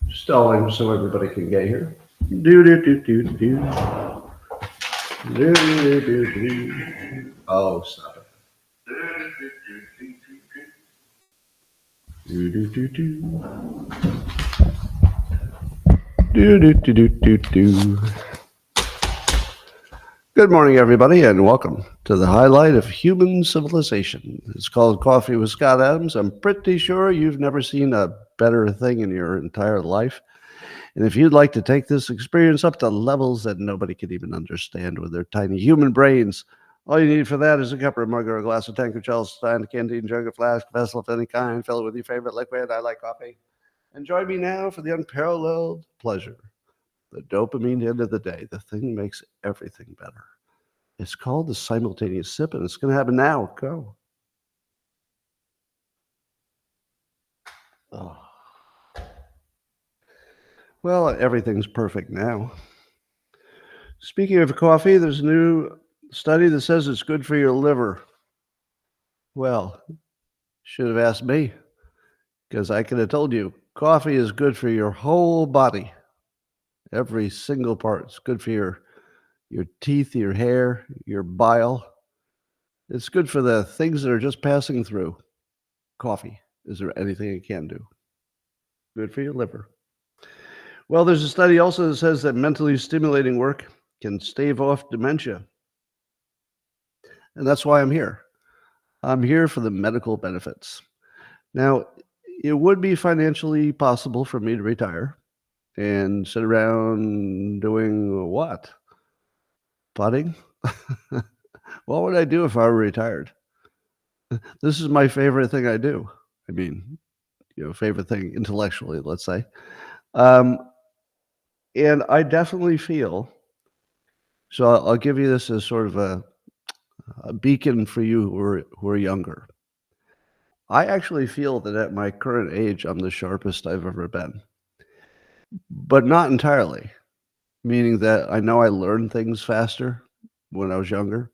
Stalling so everybody can get here. Do do do do do. Do do do do. Oh, stop it. Do do do do. Do do do do do do. Good morning, everybody, and welcome to the highlight of human civilization. It's called Coffee with Scott Adams. I'm pretty sure you've never seen a better thing in your entire life. And if you'd like to take this experience up to levels that nobody could even understand with their tiny human brains, all you need for that is a cup or a mug or a glass, a tank of Chelsea, stein, a canteen, jug, a flask, vessel of any kind. Fill it with your favorite liquid. I like coffee. And join me now for the unparalleled pleasure. The dopamine end of the day. The thing makes everything better. It's called the simultaneous sip, and it's going to happen now. Go. Oh. Well, everything's perfect now. Speaking of coffee, there's a new study that says it's good for your liver. Well, should have asked me, because I could have told you coffee is good for your whole body. Every single part. It's good for your teeth, your hair, your bile. It's good for the things that are just passing through. Coffee. Is there anything it can do? Good for your liver. Well, there's a study also that says that mentally stimulating work can stave off dementia. And that's why I'm here. I'm here for the medical benefits. Now, it would be financially possible for me to retire and sit around doing what? Putting? What would I do if I were retired? This is my favorite thing I do. I mean, favorite thing intellectually, let's say. And I definitely feel, so I'll give you this as sort of a beacon for you who are younger. I actually feel that at my current age, I'm the sharpest I've ever been, but not entirely, meaning that I know I learned things faster when I was younger,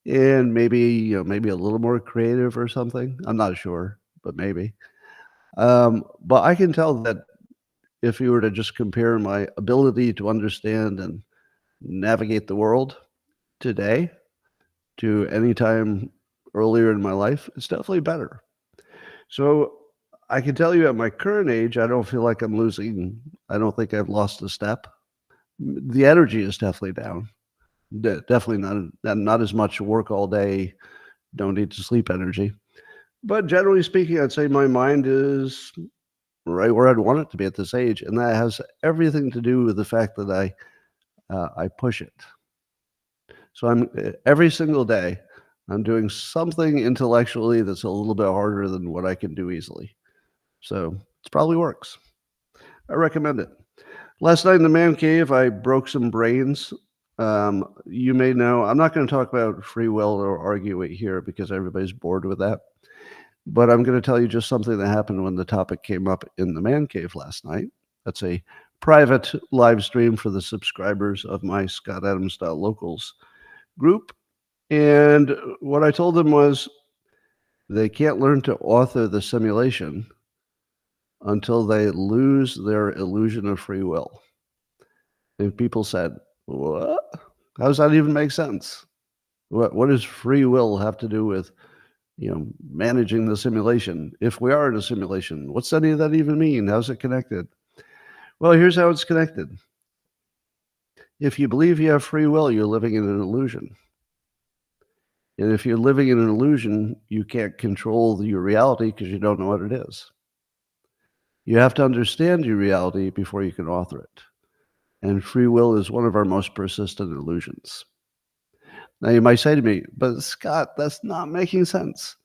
and maybe maybe a little more creative or something. I'm not sure, but maybe. But I can tell that if you were to just compare my ability to understand and navigate the world today to any time earlier in my life, it's definitely better. So I can tell you at my current age, I don't feel like I'm losing. I don't think I've lost a step. The energy is definitely down. Definitely not as much work all day. Don't need to sleep energy. But generally speaking, I'd say my mind is right where I'd want it to be at this age, and that has everything to do with the fact that I push it. So I'm every single day I'm doing something intellectually that's a little bit harder than what I can do easily. So it probably works. I recommend it. Last night in the man cave, I broke some brains. You may know, I'm not going to talk about free will or argue it here because everybody's bored with that. But I'm going to tell you just something that happened when the topic came up in the man cave last night. That's a private live stream for the subscribers of my Scott Adams Locals group. And what I told them was they can't learn to author the simulation until they lose their illusion of free will. And people said, what? How does that even make sense? What does free will have to do with managing the simulation? If we are in a simulation, what's any of that even mean? How's it connected? Well, here's how it's connected. If you believe you have free will, you're living in an illusion. And if you're living in an illusion, you can't control your reality because you don't know what it is. You have to understand your reality before you can author it. And free will is one of our most persistent illusions. Now, you might say to me, but Scott, that's not making sense.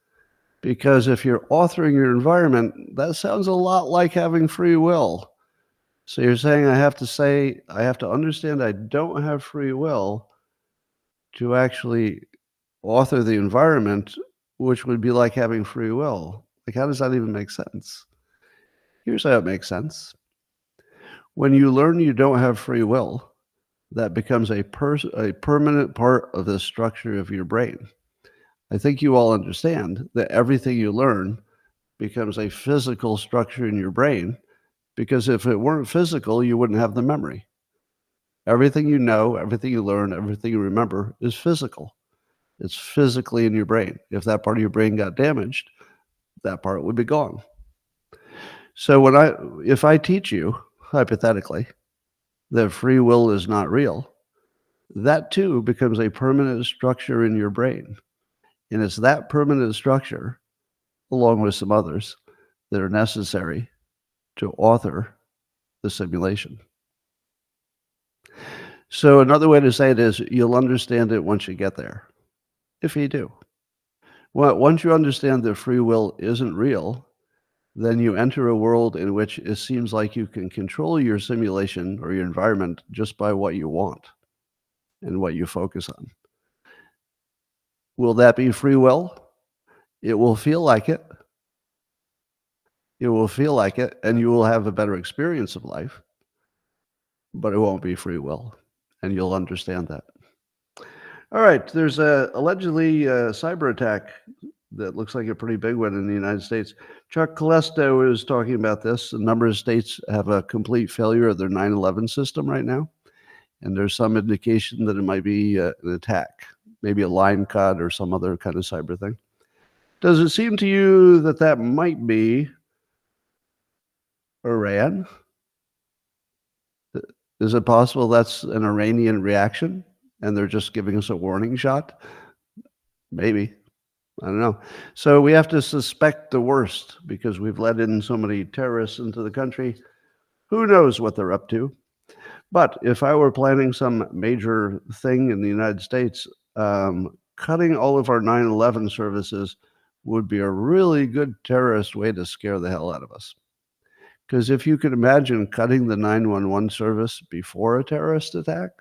Because if you're authoring your environment, that sounds a lot like having free will. So you're saying I have to understand I don't have free will to actually author the environment, which would be like having free will. Like, how does that even make sense? Here's how it makes sense. When you learn you don't have free will, that becomes a permanent part of the structure of your brain. I think you all understand that everything you learn becomes a physical structure in your brain, because if it weren't physical, you wouldn't have the memory. Everything you know, everything you learn, everything you remember is physical. It's physically in your brain. If that part of your brain got damaged, that part would be gone. So if I teach you, hypothetically, that free will is not real, that too becomes a permanent structure in your brain. And it's that permanent structure, along with some others, that are necessary to author the simulation. So another way to say it is, you'll understand it once you get there, if you do. Well, once you understand that free will isn't real, then you enter a world in which it seems like you can control your simulation or your environment just by what you want and what you focus on. Will that be free will? It will feel like it. It will feel like it, and you will have a better experience of life, but it won't be free will, and you'll understand that. All right, there's allegedly a cyber attack that looks like a pretty big one in the United States. Chuck Callisto is talking about this. A number of states have a complete failure of their 9/11 system right now, and there's some indication that it might be an attack, maybe a line cut or some other kind of cyber thing. Does it seem to you that that might be Iran? Is it possible that's an Iranian reaction and they're just giving us a warning shot? Maybe. I don't know. So we have to suspect the worst because we've let in so many terrorists into the country. Who knows what they're up to? But if I were planning some major thing in the United States, cutting all of our 9/11 services would be a really good terrorist way to scare the hell out of us. Because if you could imagine cutting the 911 service before a terrorist attack,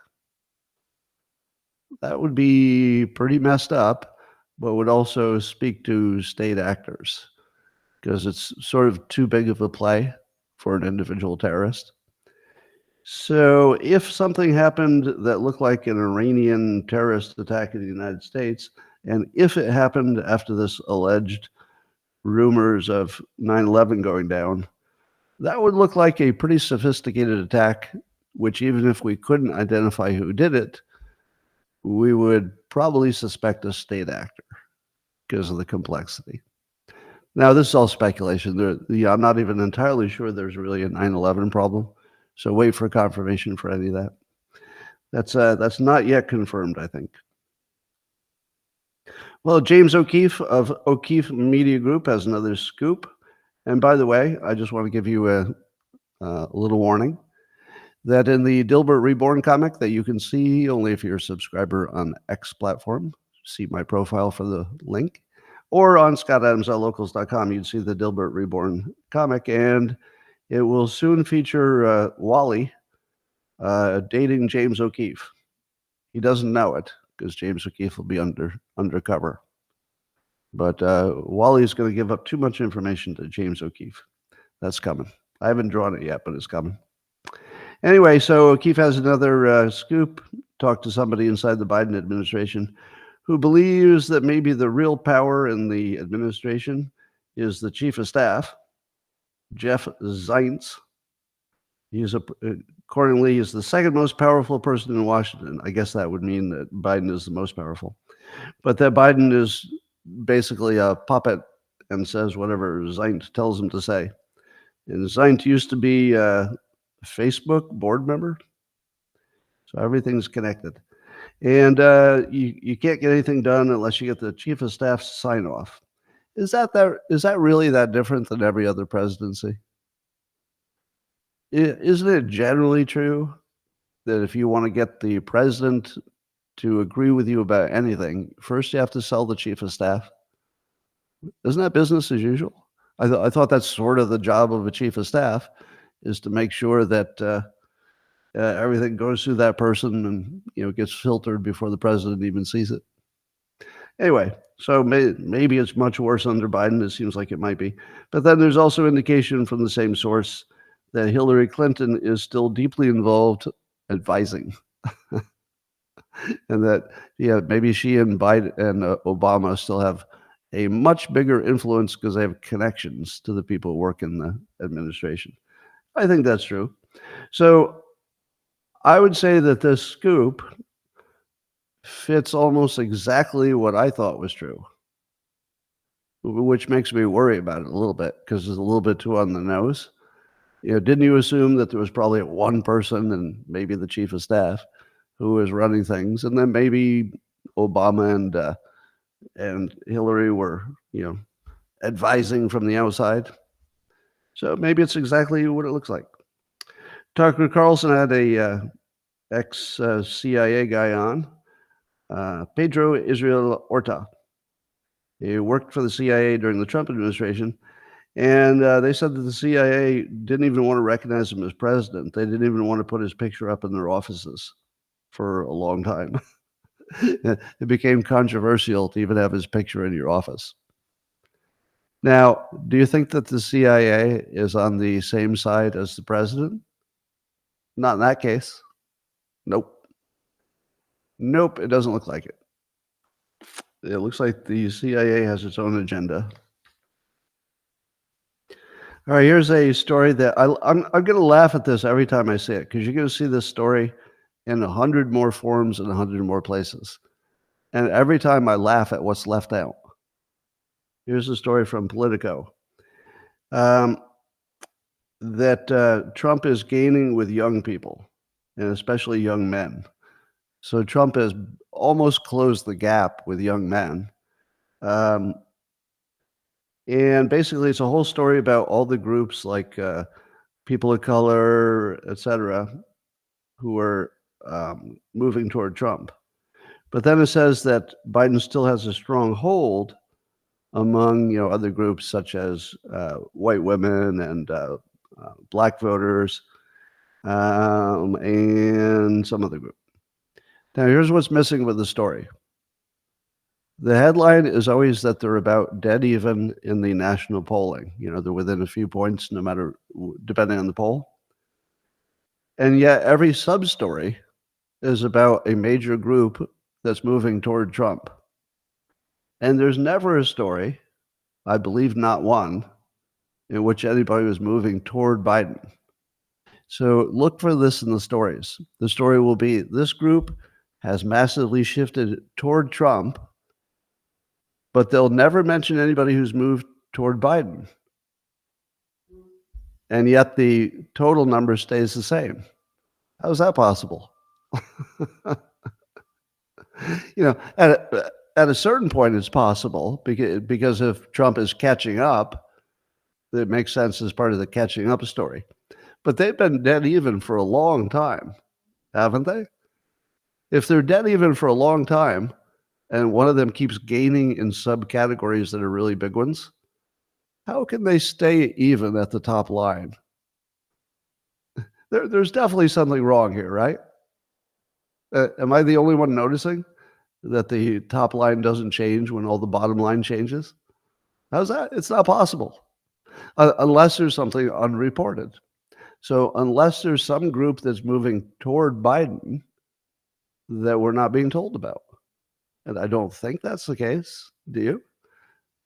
that would be pretty messed up, but would also speak to state actors because it's sort of too big of a play for an individual terrorist. So if something happened that looked like an Iranian terrorist attack in the United States, and if it happened after this alleged rumors of 9/11 going down, that would look like a pretty sophisticated attack, which even if we couldn't identify who did it, we would probably suspect a state actor because of the complexity. Now, this is all speculation. I'm not even entirely sure there's really a 9/11 problem, so wait for confirmation for any of that. That's not yet confirmed, I think. Well, James O'Keefe of O'Keefe Media Group has another scoop. And by the way, I just want to give you a little warning that in the Dilbert Reborn comic that you can see only if you're a subscriber on X platform, see my profile for the link, or on scottadams.locals.com, you'd see the Dilbert Reborn comic, and it will soon feature Wally dating James O'Keefe. He doesn't know it because James O'Keefe will be undercover. But Wally's going to give up too much information to James O'Keefe. That's coming. I haven't drawn it yet, but it's coming. Anyway, so O'Keefe has another scoop. Talked to somebody inside the Biden administration who believes that maybe the real power in the administration is the chief of staff, Jeff Zients. Accordingly, he's the second most powerful person in Washington. I guess that would mean that Biden is the most powerful. But that Biden is basically a puppet and says whatever Zients tells him to say. And Zients used to be a Facebook board member. So everything's connected. And you can't get anything done unless you get the chief of staff's sign off. Is that really that different than every other presidency? Isn't it generally true that if you want to get the president to agree with you about anything, first you have to sell the chief of staff? Isn't that business as usual? I thought that's sort of the job of a chief of staff, is to make sure that everything goes through that person and gets filtered before the president even sees it. Anyway, so maybe it's much worse under Biden. It seems like it might be. But then there's also indication from the same source that Hillary Clinton is still deeply involved advising. And that, maybe she and Biden and Obama still have a much bigger influence because they have connections to the people who work in the administration. I think that's true. So I would say that this scoop fits almost exactly what I thought was true, which makes me worry about it a little bit because it's a little bit too on the nose. Didn't you assume that there was probably one person and maybe the chief of staff who was running things, and then maybe Obama and Hillary were, advising from the outside? So maybe it's exactly what it looks like. Tucker Carlson had a ex-CIA guy on, Pedro Israel Orta. He worked for the CIA during the Trump administration, and they said that the CIA didn't even want to recognize him as president. They didn't even want to put his picture up in their offices for a long time. It became controversial to even have his picture in your office. Now, do you think that the CIA is on the same side as the president? Not in that case. Nope. Nope, it doesn't look like it. It looks like the CIA has its own agenda. All right, here's a story that I'm going to laugh at this every time I see it because you're going to see this story in 100 more forms in 100 more places. And every time I laugh at what's left out. Here's a story from Politico that Trump is gaining with young people, and especially young men. So Trump has almost closed the gap with young men. And basically, it's a whole story about all the groups like people of color, et cetera, who are moving toward Trump. But then it says that Biden still has a strong hold among other groups such as white women and black voters and some other group. Now, here's what's missing with the story. The headline is always that they're about dead even in the national polling. They're within a few points, no matter, depending on the poll. And yet every sub-story is about a major group that's moving toward Trump. And there's never a story, I believe not one, in which anybody was moving toward Biden. So look for this in the stories. The story will be, this group has massively shifted toward Trump, but they'll never mention anybody who's moved toward Biden. And yet the total number stays the same. How is that possible? At a certain point, it's possible because if Trump is catching up, it makes sense as part of the catching up story. But they've been dead even for a long time, haven't they? If they're dead even for a long time, and one of them keeps gaining in subcategories that are really big ones, how can they stay even at the top line? There's definitely something wrong here, right? Am I the only one noticing that the top line doesn't change when all the bottom line changes? How's that? It's not possible unless there's something unreported. So unless there's some group that's moving toward Biden that we're not being told about. And I don't think that's the case. Do you?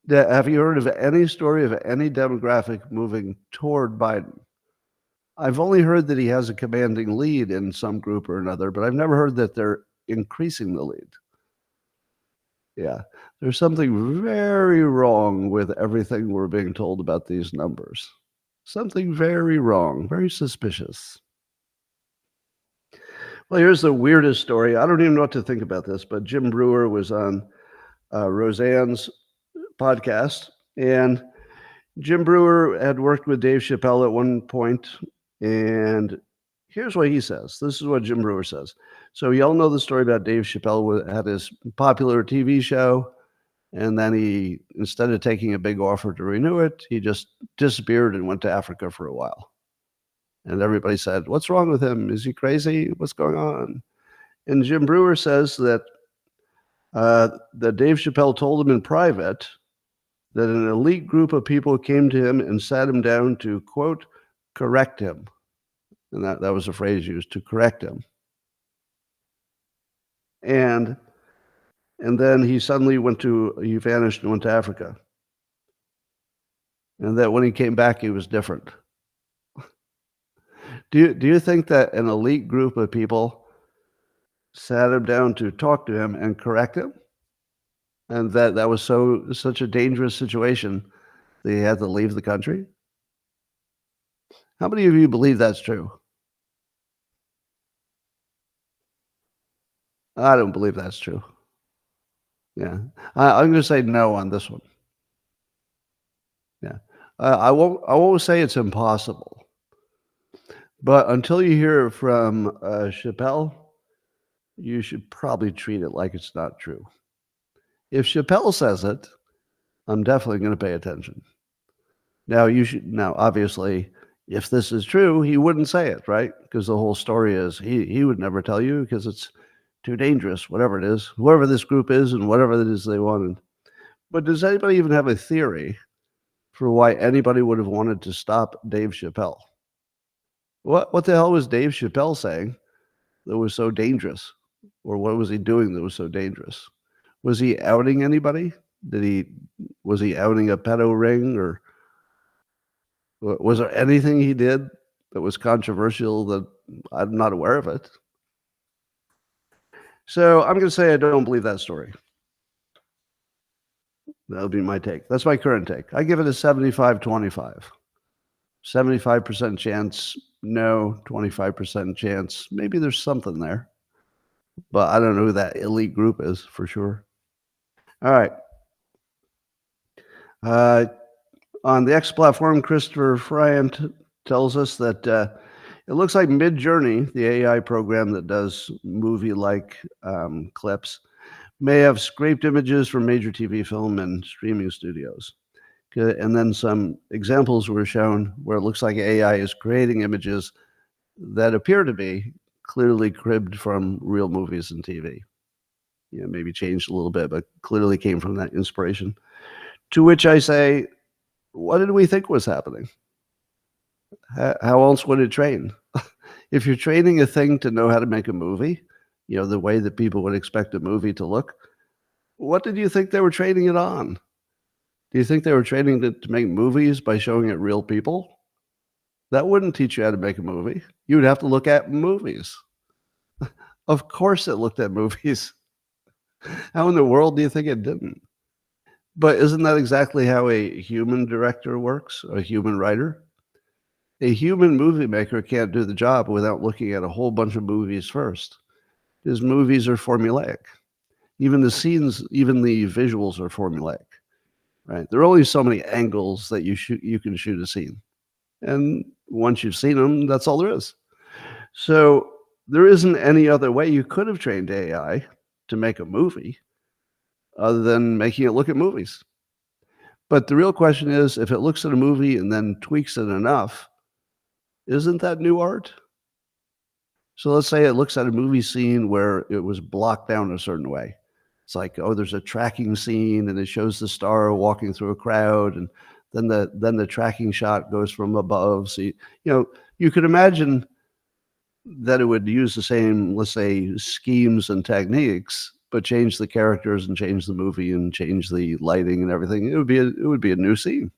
Have you heard of any story of any demographic moving toward Biden? I've only heard that he has a commanding lead in some group or another, but I've never heard that they're increasing the lead. Yeah, there's something very wrong with everything we're being told about these numbers. Something very wrong, very suspicious. Well, here's the weirdest story. I don't even know what to think about this, but Jim Brewer was on Roseanne's podcast, and Jim Brewer had worked with Dave Chappelle at one point, and here's what he says. This is what Jim Brewer says. So you all know the story about Dave Chappelle had his popular TV show, and then he, instead of taking a big offer to renew it, he just disappeared and went to Africa for a while. And everybody said, what's wrong with him? Is he crazy? What's going on? And Jim Brewer says that Dave Chappelle told him in private that an elite group of people came to him and sat him down to, quote, correct him. And that was a phrase used, to correct him. And and then he vanished and went to Africa. And that when he came back, he was different. Do you think that an elite group of people sat him down to talk to him and correct him? And that was such a dangerous situation that he had to leave the country? How many of you believe that's true? I don't believe that's true. Yeah. I'm gonna say no on this one. Yeah. I won't say it's impossible, but until you hear from, Chappelle, you should probably treat it like it's not true. If Chappelle says it, I'm definitely gonna pay attention. Now, obviously, if this is true, he wouldn't say it, right? Because the whole story is he would never tell you because it's too dangerous, whatever it is, whoever this group is and whatever it is they wanted. But does anybody even have a theory for why anybody would have wanted to stop Dave Chappelle? What the hell was Dave Chappelle saying that was so dangerous? Or what was he doing that was so dangerous? Was he outing anybody? Was he outing a pedo ring, or was there anything he did that was controversial that I'm not aware of it? So I'm going to say I don't believe that story. That'll be my take. That's my current take. I give it a 75-25. 75% chance no, 25% chance maybe there's something there. But I don't know who that elite group is for sure. All right. On the X platform, Christopher Friant tells us that it looks like Midjourney, the AI program that does movie-like clips, may have scraped images from major TV, film, and streaming studios. And then some examples were shown where it looks like AI is creating images that appear to be clearly cribbed from real movies and TV. Maybe changed a little bit, but clearly came from that inspiration. To which I say, what did we think was happening? How else would it train? If you're training a thing to know how to make a movie, the way that people would expect a movie to look, what did you think they were training it on? Do you think they were training to make movies by showing it real people? That wouldn't teach you how to make a movie. You would have to look at movies. Of course it looked at movies. How in the world do you think it didn't? But isn't that exactly how a human director works, a human writer? A human movie maker can't do the job without looking at a whole bunch of movies first. Because movies are formulaic. Even the scenes, even the visuals are formulaic, right? There are only so many angles that you can shoot a scene. And once you've seen them, that's all there is. So there isn't any other way you could have trained AI to make a movie other than making it look at movies. But the real question is, if it looks at a movie and then tweaks it enough, isn't that new art? So let's say it looks at a movie scene where it was blocked down a certain way. It's like, oh, there's a tracking scene and it shows the star walking through a crowd, and then the tracking shot goes from above. So you could imagine that it would use the same, let's say, schemes and techniques, but change the characters and change the movie and change the lighting and everything. It would be a new scene.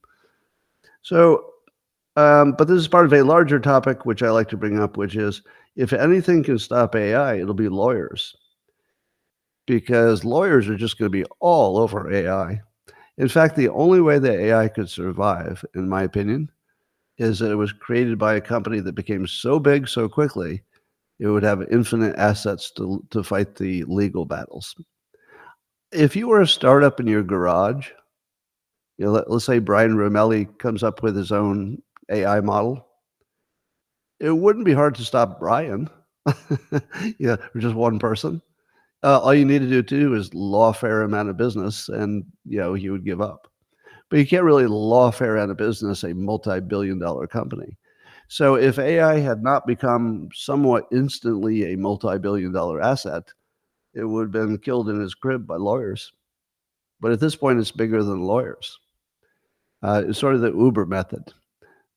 So, but this is part of a larger topic, which I like to bring up, which is if anything can stop AI, it'll be lawyers, because lawyers are just going to be all over AI. In fact, the only way that AI could survive, in my opinion, is that it was created by a company that became so big so quickly, it would have infinite assets to fight the legal battles. If you were a startup in your garage, let's say Brian Romelli comes up with his own AI model, it wouldn't be hard to stop Brian. Or just one person. All you need to do is lawfare him out of business, and he would give up. But you can't really lawfare out of business a multi-billion-dollar company. So if AI had not become somewhat instantly a multi-billion-dollar asset, it would have been killed in his crib by lawyers. But at this point, it's bigger than lawyers. It's sort of the Uber method.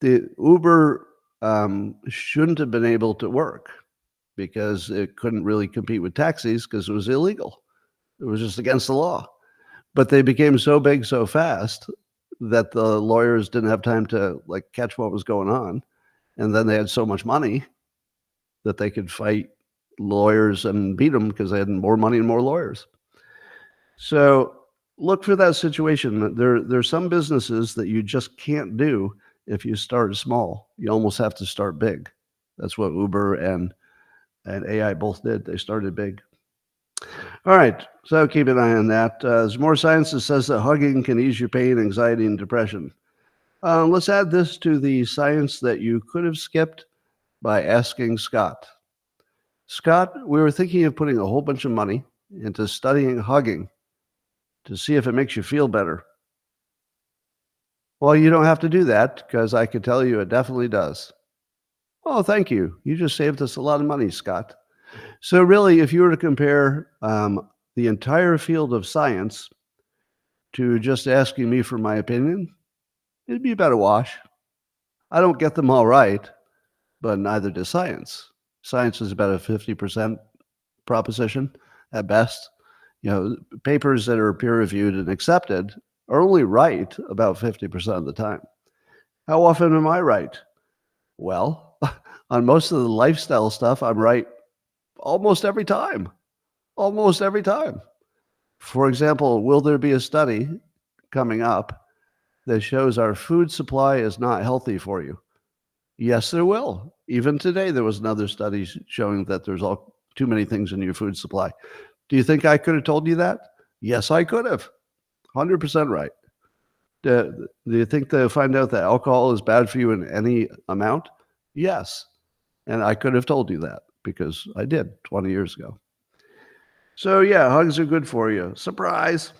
The Uber shouldn't have been able to work because it couldn't really compete with taxis because it was illegal. It was just against the law. But they became so big so fast that the lawyers didn't have time to like catch what was going on. And then they had so much money that they could fight lawyers and beat them because they had more money and more lawyers. So look for that situation. There's some businesses that you just can't do if you start small. You almost have to start big. That's what Uber and AI both did. They started big. All right, so keep an eye on that. There's more science that says that hugging can ease your pain, anxiety, and depression. Let's add this to the science that you could have skipped by asking Scott. Scott, we were thinking of putting a whole bunch of money into studying hugging to see if it makes you feel better. Well, you don't have to do that because I can tell you it definitely does. Oh, thank you. You just saved us a lot of money, Scott. So really, if you were to compare the entire field of science to just asking me for my opinion, it'd be about a wash. I don't get them all right, but neither does science. Science is about a 50% proposition at best. You know, papers that are peer-reviewed and accepted are only right about 50% of the time. How often am I right? Well, on most of the lifestyle stuff, I'm right almost every time. Almost every time. For example, will there be a study coming up that shows our food supply is not healthy for you? Yes, there will. Even today, there was another study showing that there's all too many things in your food supply. Do you think I could have told you that? Yes, I could have. 100% right. Do you think they'll find out that alcohol is bad for you in any amount? Yes. And I could have told you that because I did 20 years ago. So yeah, hugs are good for you. Surprise.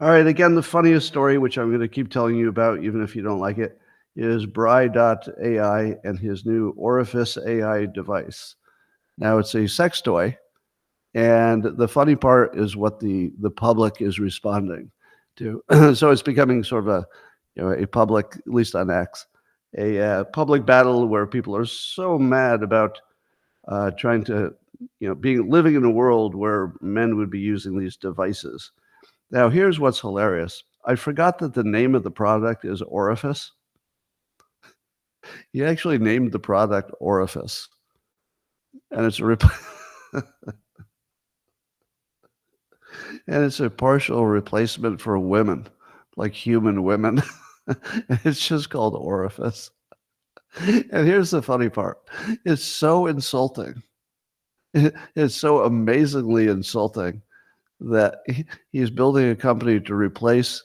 All right, again, the funniest story, which I'm going to keep telling you about, even if you don't like it, is Bri.AI and his new Orifice.AI device. Now, it's a sex toy, and the funny part is what the public is responding to. So it's becoming sort of a public, at least on X, a public battle where people are so mad about trying to, living in a world where men would be using these devices. Now, here's what's hilarious. I forgot that the name of the product is Orifice. He actually named the product Orifice, and it's a and it's a partial replacement for women, like human women. It's just called Orifice. And here's the funny part. It's so insulting. It's so amazingly insulting that he's building a company to replace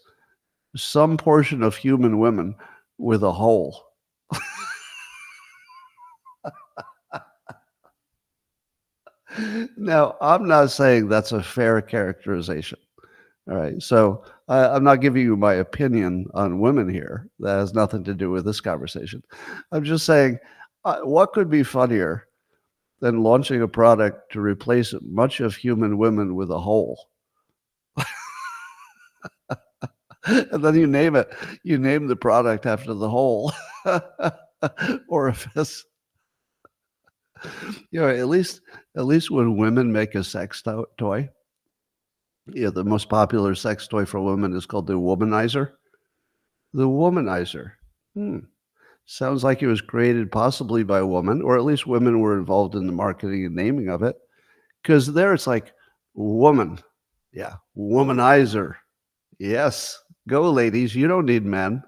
some portion of human women with a hole. Now, I'm not saying that's a fair characterization. All right. So I'm not giving you my opinion on women here. That has nothing to do with this conversation. I'm just saying, what could be funnier than launching a product to replace much of human women with a hole? And then you name it. You name the product after the hole. Orifice. At least when women make a sex toy, the most popular sex toy for women is called the womanizer. The womanizer. Sounds like it was created possibly by a woman, or at least women were involved in the marketing and naming of it. Because there it's like woman. Yeah, womanizer. Yes, go ladies. You don't need men.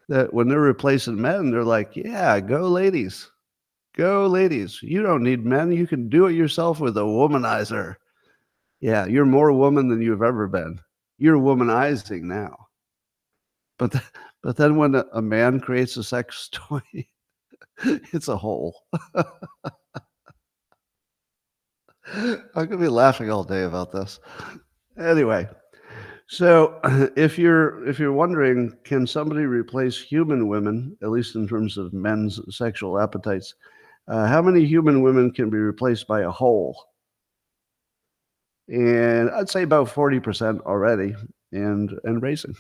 That when they're replacing men, they're like, yeah, go ladies. Go ladies. You don't need men. You can do it yourself with a womanizer. Yeah, you're more woman than you've ever been. You're womanizing now. But then when a man creates a sex toy, it's a hole. I'm going to be laughing all day about this. Anyway, so if you're wondering, can somebody replace human women, at least in terms of men's sexual appetites, how many human women can be replaced by a hole? And I'd say about 40% already, and raising.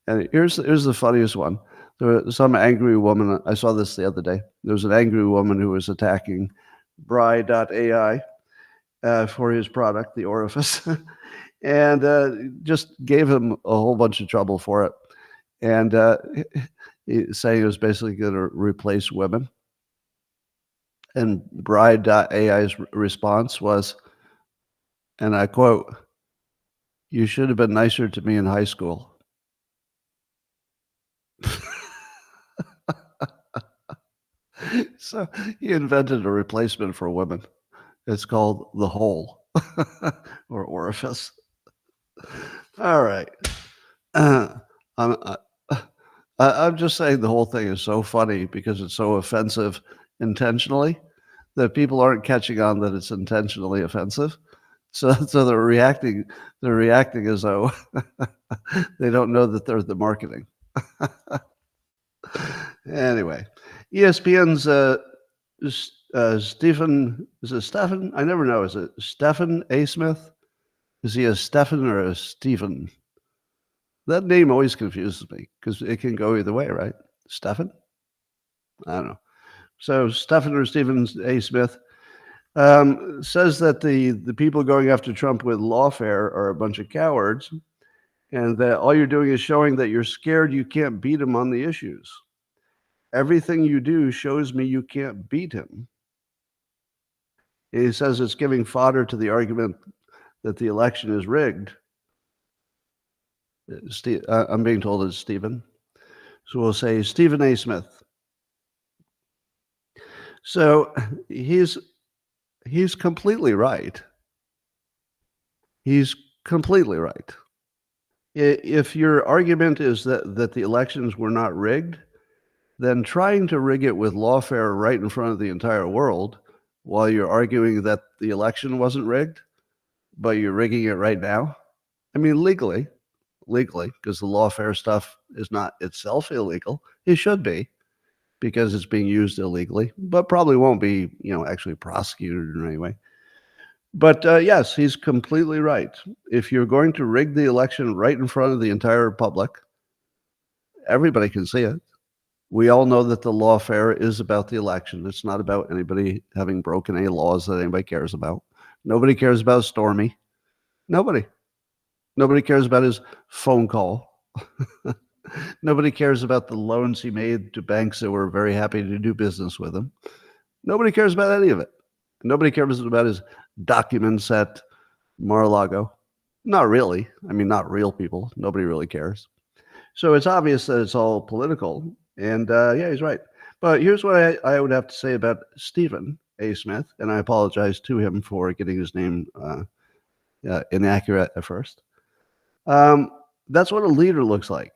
And here's the funniest one. There was some angry woman. I saw this the other day. There was an angry woman who was attacking Bri.AI, for his product, the Orifice, and just gave him a whole bunch of trouble for it. And saying it was basically going to replace women. And Bri.AI's response was, and I quote, "You should have been nicer to me in high school." So he invented a replacement for women. It's called the hole or orifice. All right. I'm, I'm just saying the whole thing is so funny because it's so offensive intentionally that people aren't catching on that it's intentionally offensive. So they're reacting as though they don't know that they're the marketing. Anyway, ESPN's Stephen, is it Stephen? I never know. Is it Stephen A. Smith? Is he a Stephen or a Stephen? That name always confuses me because it can go either way, right? Stephen? I don't know. So Stephen or Stephen A. Smith says that the people going after Trump with lawfare are a bunch of cowards, and that all you're doing is showing that you're scared you can't beat him on the issues. Everything you do shows me you can't beat him. He says it's giving fodder to the argument that the election is rigged. I'm being told it's Stephen. So we'll say Stephen A. Smith. So he's completely right. He's completely right. If your argument is that the elections were not rigged, then trying to rig it with lawfare right in front of the entire world while you're arguing that the election wasn't rigged, but you're rigging it right now. I mean, legally, because the lawfare stuff is not itself illegal. It should be because it's being used illegally, but probably won't be, actually prosecuted in any way. But yes, he's completely right. If you're going to rig the election right in front of the entire public, everybody can see it. We all know that the lawfare is about the election. It's not about anybody having broken any laws that anybody cares about. Nobody cares about Stormy. Nobody. Nobody cares about his phone call. Nobody cares about the loans he made to banks that were very happy to do business with him. Nobody cares about any of it. Nobody cares about his documents at Mar-a-Lago. Not really. I mean, not real people. Nobody really cares. So it's obvious that it's all political. And yeah, he's right. But here's what I would have to say about Stephen A. Smith. And I apologize to him for getting his name inaccurate at first. That's what a leader looks like.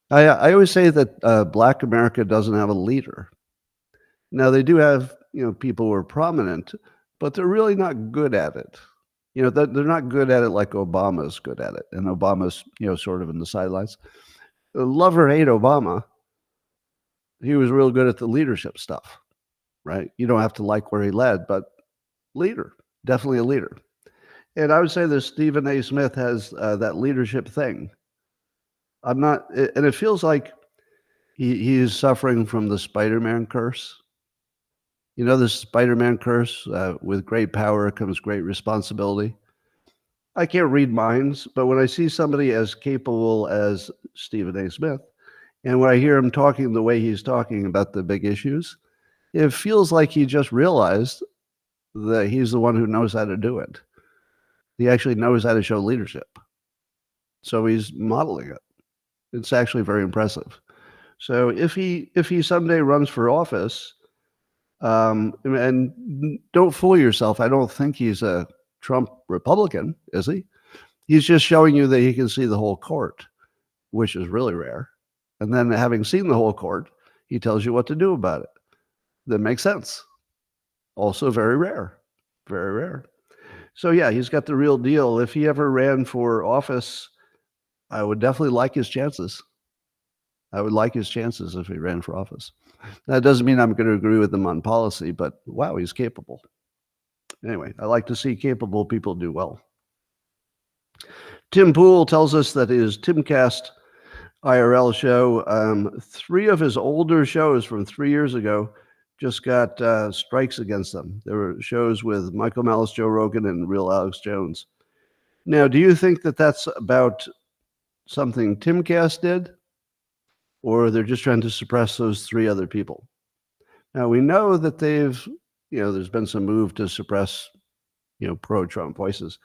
I always say that Black America doesn't have a leader. Now, they do have, people who are prominent, but they're really not good at it. They're not good at it like Obama's good at it. And Obama's, sort of in the sidelines. Love or hate Obama, he was real good at the leadership stuff, right? You don't have to like where he led, but leader, definitely a leader. And I would say that Stephen A. Smith has that leadership thing. And it feels like he is suffering from the Spider-Man curse. The Spider-Man curse, with great power comes great responsibility. I can't read minds, but when I see somebody as capable as Stephen A. Smith, and when I hear him talking the way he's talking about the big issues, it feels like he just realized that he's the one who knows how to do it. He actually knows how to show leadership. So he's modeling it. It's actually very impressive. So if he someday runs for office, and don't fool yourself, I don't think he's a Trump Republican, is he? He's just showing you that he can see the whole court, which is really rare. And then having seen the whole court, he tells you what to do about it. That makes sense. Also very rare. Very rare. So yeah, he's got the real deal. If he ever ran for office, I would definitely like his chances. I would like his chances if he ran for office. That doesn't mean I'm going to agree with him on policy, but wow, he's capable. Anyway, I like to see capable people do well. Tim Pool tells us that his Timcast IRL show, 3 of his older shows from 3 years ago just got strikes against them. There were shows with Michael Malice, Joe Rogan, and Real Alex Jones. Now, do you think that that's about something Timcast did, or they're just trying to suppress those three other people? Now, we know that there's been some move to suppress, pro-Trump voices.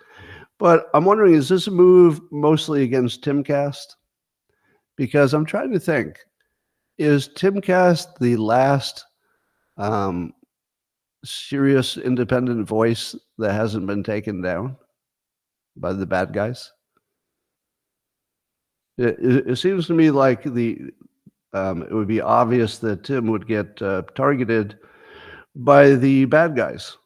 But I'm wondering, is this a move mostly against Timcast? Because I'm trying to think, is Timcast the last serious independent voice that hasn't been taken down by the bad guys? It seems to me like it would be obvious that Tim would get targeted by the bad guys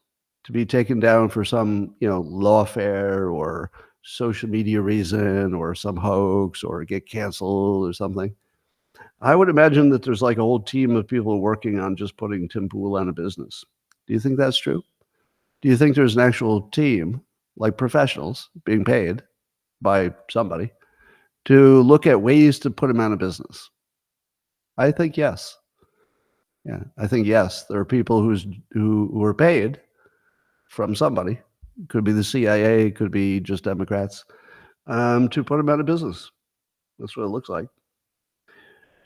to be taken down for some, lawfare or social media reason or some hoax or get canceled or something. I would imagine that there's like a whole team of people working on just putting Tim Pool out of business. Do you think that's true? Do you think there's an actual team, like professionals, being paid by somebody to look at ways to put him out of business? I think yes. Yeah, I think yes. There are people who are paid from somebody. Could be the CIA, could be just Democrats, to put him out of business. That's what it looks like.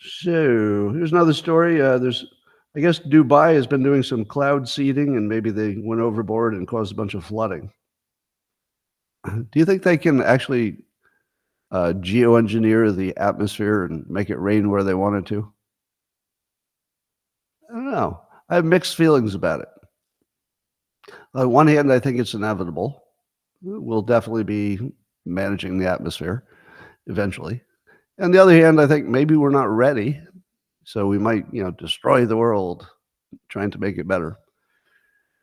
So here's another story. I guess Dubai has been doing some cloud seeding, and maybe they went overboard and caused a bunch of flooding. Do you think they can actually geoengineer the atmosphere and make it rain where they want it to? I don't know. I have mixed feelings about it. On one hand, I think it's inevitable. We'll definitely be managing the atmosphere eventually. On the other hand, I think maybe we're not ready, so we might, destroy the world trying to make it better.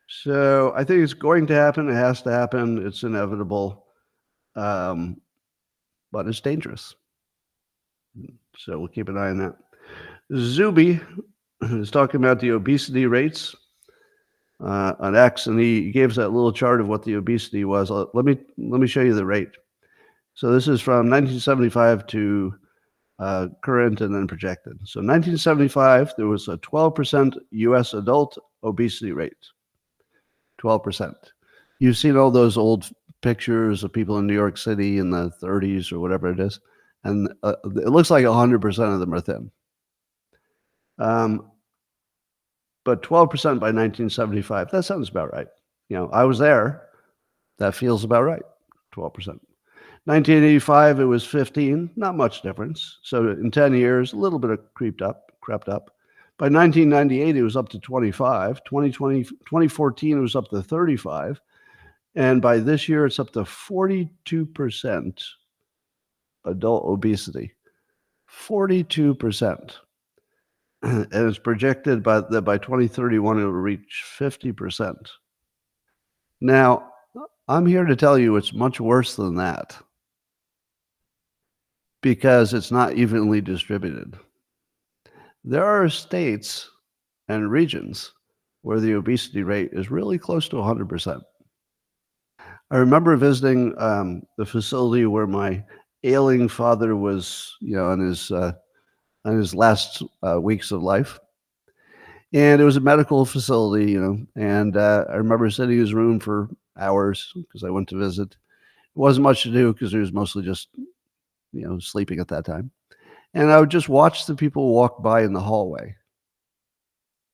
So I think it's going to happen. It has to happen. It's inevitable, but it's dangerous. So we'll keep an eye on that. Zuby is talking about the obesity rates on X, and he gave us that little chart of what the obesity was. Let me show you the rate. So this is from 1975 to current and then projected. So 1975, there was a 12% U.S. adult obesity rate. 12%. You've seen all those old pictures of people in New York City in the 30s or whatever it is, and it looks like 100% of them are thin. But 12% by 1975, that sounds about right. I was there. That feels about right, 12%. 1985, it was 15, not much difference. So in 10 years, a little bit of crept up. By 1998, it was up to 25. 2014, it was up to 35. And by this year, it's up to 42% adult obesity. 42%. And it's projected that by 2031, it will reach 50%. Now, I'm here to tell you it's much worse than that, because it's not evenly distributed. There are states and regions where the obesity rate is really close to 100%. I remember visiting the facility where my ailing father was, on his last weeks of life. And it was a medical facility, and I remember sitting in his room for hours because I went to visit. It wasn't much to do because he was mostly just, sleeping at that time. And I would just watch the people walk by in the hallway.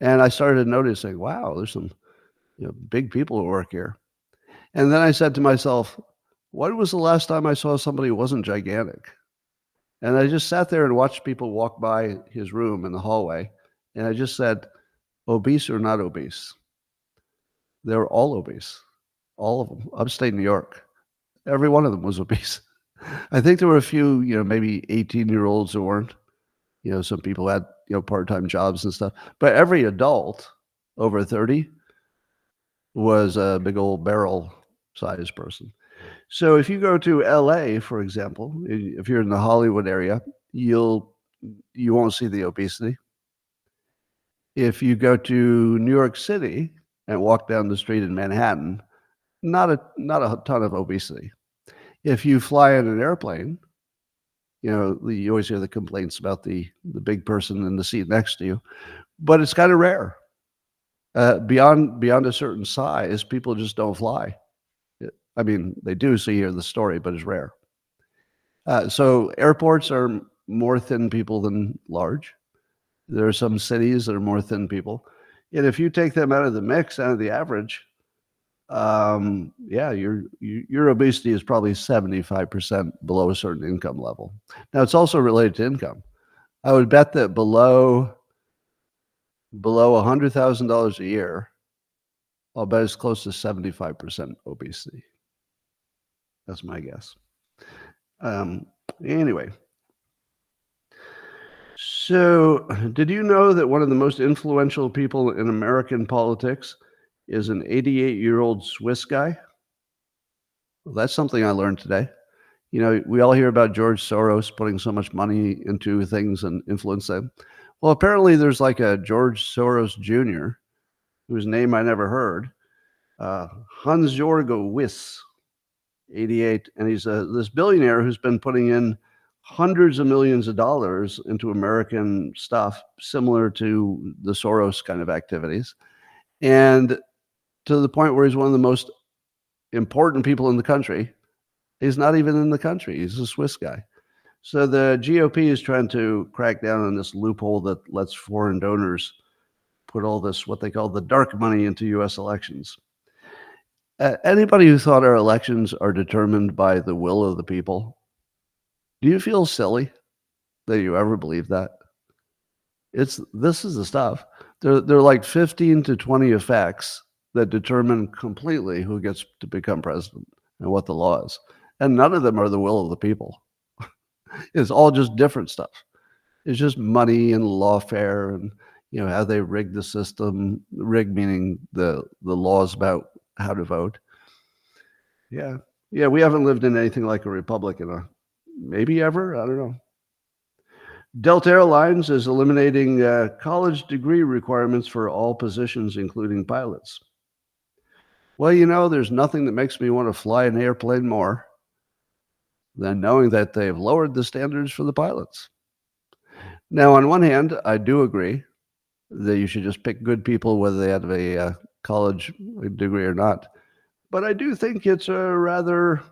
And I started noticing, wow, there's some big people who work here. And then I said to myself, when was the last time I saw somebody who wasn't gigantic? And I just sat there and watched people walk by his room in the hallway. And I just said, obese or not obese? They were all obese, all of them, upstate New York. Every one of them was obese. I think there were a few, maybe 18-year-olds who weren't. Some people had, part-time jobs and stuff. But every adult over 30 was a big old barrel-sized person. So if you go to LA, for example, if you're in the Hollywood area, you won't see the obesity. If you go to New York City and walk down the street in Manhattan, not a ton of obesity. If you fly in an airplane, you always hear the complaints about the big person in the seat next to you, but it's kind of rare. Beyond a certain size, people just don't fly. I mean, they do, so you hear the story, but it's rare. So airports are more thin people than large. There are some cities that are more thin people. And if you take them out of the mix, out of the average, yeah, your obesity is probably 75% below a certain income level. Now, it's also related to income. I would bet that below $100,000 a year, I'll bet it's close to 75% obesity. That's my guess. Anyway, so did you know that one of the most influential people in American politics is an 88-year-old Swiss guy? Well, that's something I learned today. You know, we all hear about George Soros putting so much money into things and influence them. Well, apparently there's like a George Soros Jr., whose name I never heard, Hans-Jörg Wyss, 88, and he's this billionaire who's been putting in hundreds of millions of dollars into American stuff, similar to the Soros kind of activities, and to the point where he's one of the most important people in the country. He's not even in the country. He's a Swiss guy. So the GOP is trying to crack down on this loophole that lets foreign donors put all this, what they call the dark money, into U.S. elections. Anybody who thought our elections are determined by the will of the people, do you feel silly that you ever believe that? This is the stuff. There are like 15 to 20 effects that determine completely who gets to become president and what the law is. And none of them are the will of the people. It's all just different stuff. It's just money and lawfare and, you know, how they rig the system. Rig meaning the laws about how to vote. Yeah. Yeah, we haven't lived in anything like a republic in maybe ever. I don't know. Delta Airlines is eliminating college degree requirements for all positions, including pilots. Well, you know, there's nothing that makes me want to fly an airplane more than knowing that they've lowered the standards for the pilots. Now, on one hand, I do agree that you should just pick good people, whether they have a college degree or not. But I do think it's rather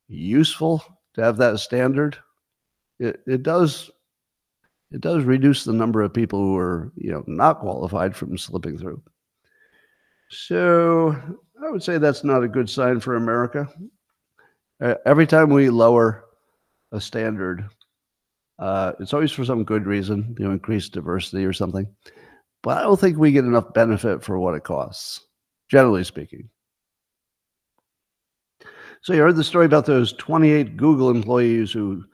useful to have that standard. It does reduce the number of people who are, you know, not qualified from slipping through. So I would say that's not a good sign for America. Every time we lower a standard, it's always for some good reason, you know, increase diversity or something. But I don't think we get enough benefit for what it costs, generally speaking. So you heard the story about those 28 Google employees who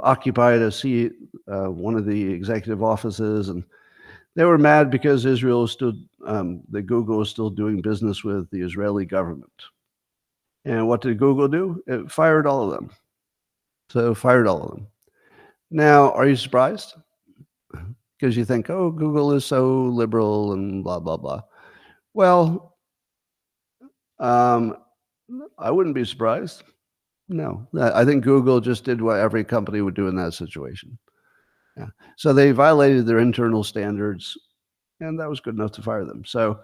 occupied a seat, one of the executive offices, and they were mad because Israel is still, that Google is still doing business with the Israeli government. And what did Google do? It fired all of them. So fired all of them. Now, are you surprised? Because you think, oh, Google is so liberal and blah, blah, blah. Well, I wouldn't be surprised. No, I think Google just did what every company would do in that situation. Yeah. So they violated their internal standards, and that was good enough to fire them. So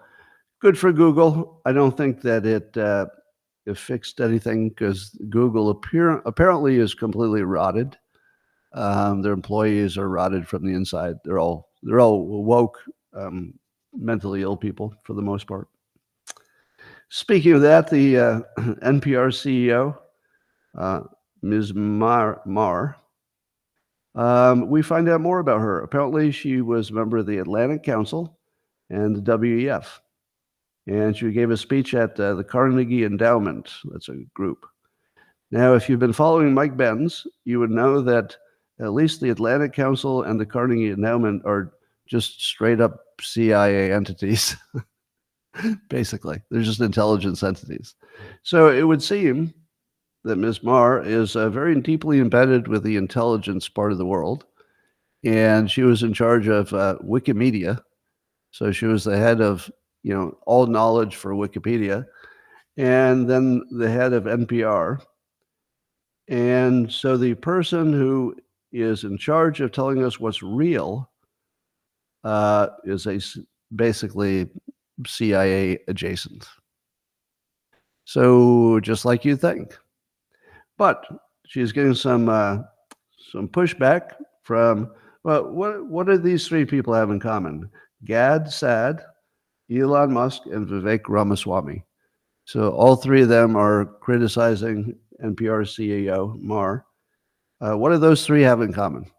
good for Google. I don't think that it fixed anything, because Google apparently is completely rotted. Their employees are rotted from the inside. They're all woke, mentally ill people for the most part. Speaking of that, the NPR CEO, Ms. Mar, we find out more about her. Apparently, she was a member of the Atlantic Council and the WEF. And she gave a speech at the Carnegie Endowment. That's a group. Now, if you've been following Mike Benz, you would know that at least the Atlantic Council and the Carnegie Endowment are just straight up CIA entities. Basically, they're just intelligence entities. So it would seem that Ms. Mar is very deeply embedded with the intelligence part of the world. And she was in charge of Wikimedia. So she was the head of, you know, all knowledge for Wikipedia, and then the head of NPR. And so the person who is in charge of telling us what's real is basically CIA adjacent. So just like you think. But she's getting some pushback from, well, what do these three people have in common? Gad Saad, Elon Musk, and Vivek Ramaswamy. So all three of them are criticizing NPR CEO Mar. What do those three have in common?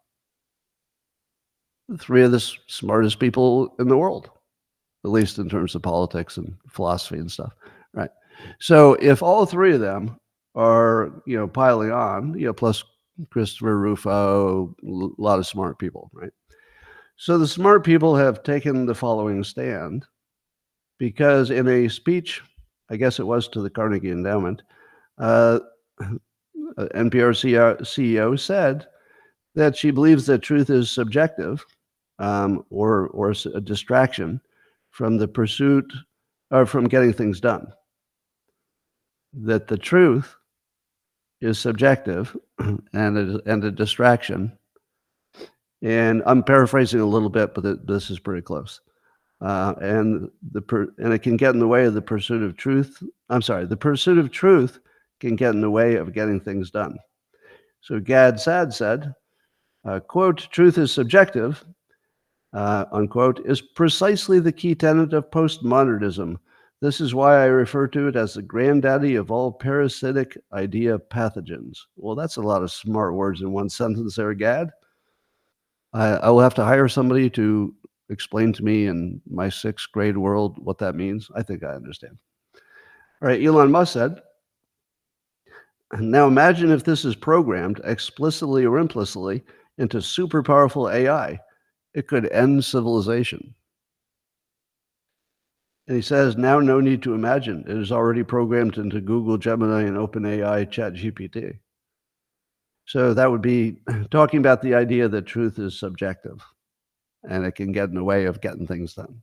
Three of the smartest people in the world, at least in terms of politics and philosophy and stuff, right? So if all three of them are, piling on, plus Christopher Rufo, a lot of smart people, right? So the smart people have taken the following stand because in a speech, I guess it was to the Carnegie Endowment, NPR CEO said that she believes that truth is subjective, or a distraction from the pursuit or from getting things done. That the truth is subjective and a distraction. And I'm paraphrasing a little bit, but this is pretty close. And it can get in the way of the pursuit of truth. I'm sorry, the pursuit of truth can get in the way of getting things done. So Gad Saad said, quote, truth is subjective, unquote, is precisely the key tenet of postmodernism. This is why I refer to it as the granddaddy of all parasitic idea pathogens. Well, that's a lot of smart words in one sentence there, Gad. I will have to hire somebody to explain to me in my sixth grade world what that means. I think I understand. All right, Elon Musk said, now imagine if this is programmed explicitly or implicitly into super powerful AI. It could end civilization. And he says, now no need to imagine. It is already programmed into Google, Gemini, and OpenAI ChatGPT. So that would be talking about the idea that truth is subjective and it can get in the way of getting things done.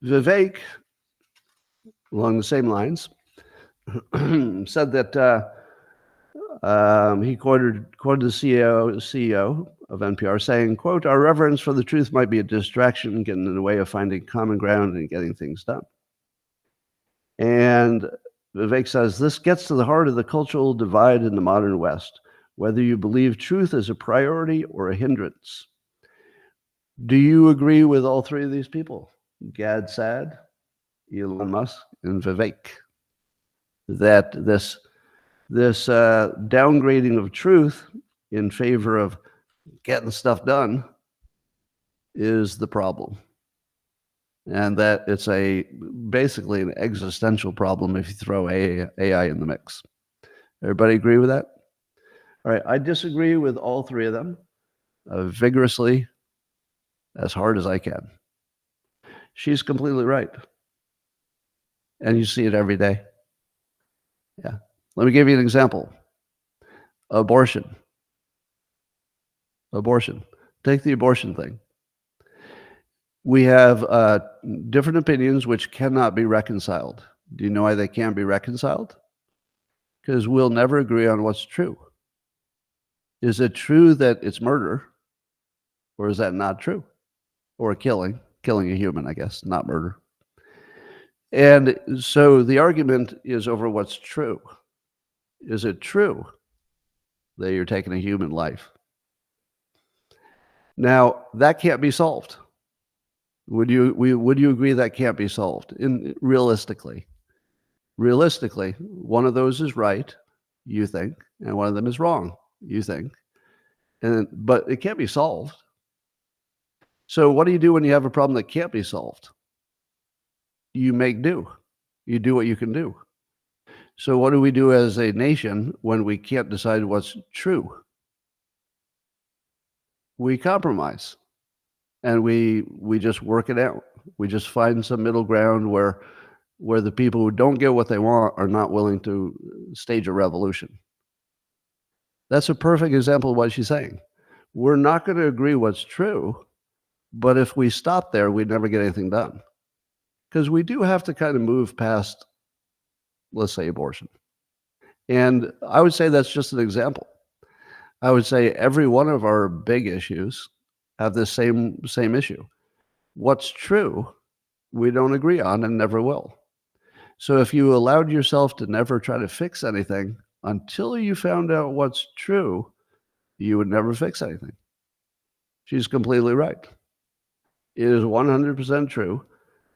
Vivek, along the same lines, said that he quoted the CEO of NPR saying, quote, our reverence for the truth might be a distraction, getting in the way of finding common ground and getting things done. And Vivek says, this gets to the heart of the cultural divide in the modern West, whether you believe truth is a priority or a hindrance. Do you agree with all three of these people, Gad Saad, Elon Musk, and Vivek, that this downgrading of truth in favor of getting stuff done is the problem, and that it's basically an existential problem if you throw AI in the mix? Everybody agree with that? All right, I disagree with all three of them vigorously, as hard as I can. She's completely right, and you see it every day. Yeah. Let me give you an example. Abortion. Take the abortion thing. We have different opinions which cannot be reconciled. Do you know why they can't be reconciled? Because we'll never agree on what's true. Is it true that it's murder, or is that not true? Or killing a human, I guess, not murder. And so the argument is over what's true. Is it true that you're taking a human life? Now, that can't be solved. Would you agree that can't be solved? Realistically, one of those is right, you think, and one of them is wrong, you think. But it can't be solved. So what do you do when you have a problem that can't be solved? You make do. You do what you can do. So what do we do as a nation when we can't decide what's true? We compromise, and we just work it out. We just find some middle ground where the people who don't get what they want are not willing to stage a revolution. That's a perfect example of what she's saying. We're not going to agree what's true, but if we stop there, we'd never get anything done. Because we do have to kind of move past, let's say, abortion. And I would say that's just an example. I would say every one of our big issues have this same issue. What's true, we don't agree on and never will. So if you allowed yourself to never try to fix anything until you found out what's true, you would never fix anything. She's completely right. It is 100% true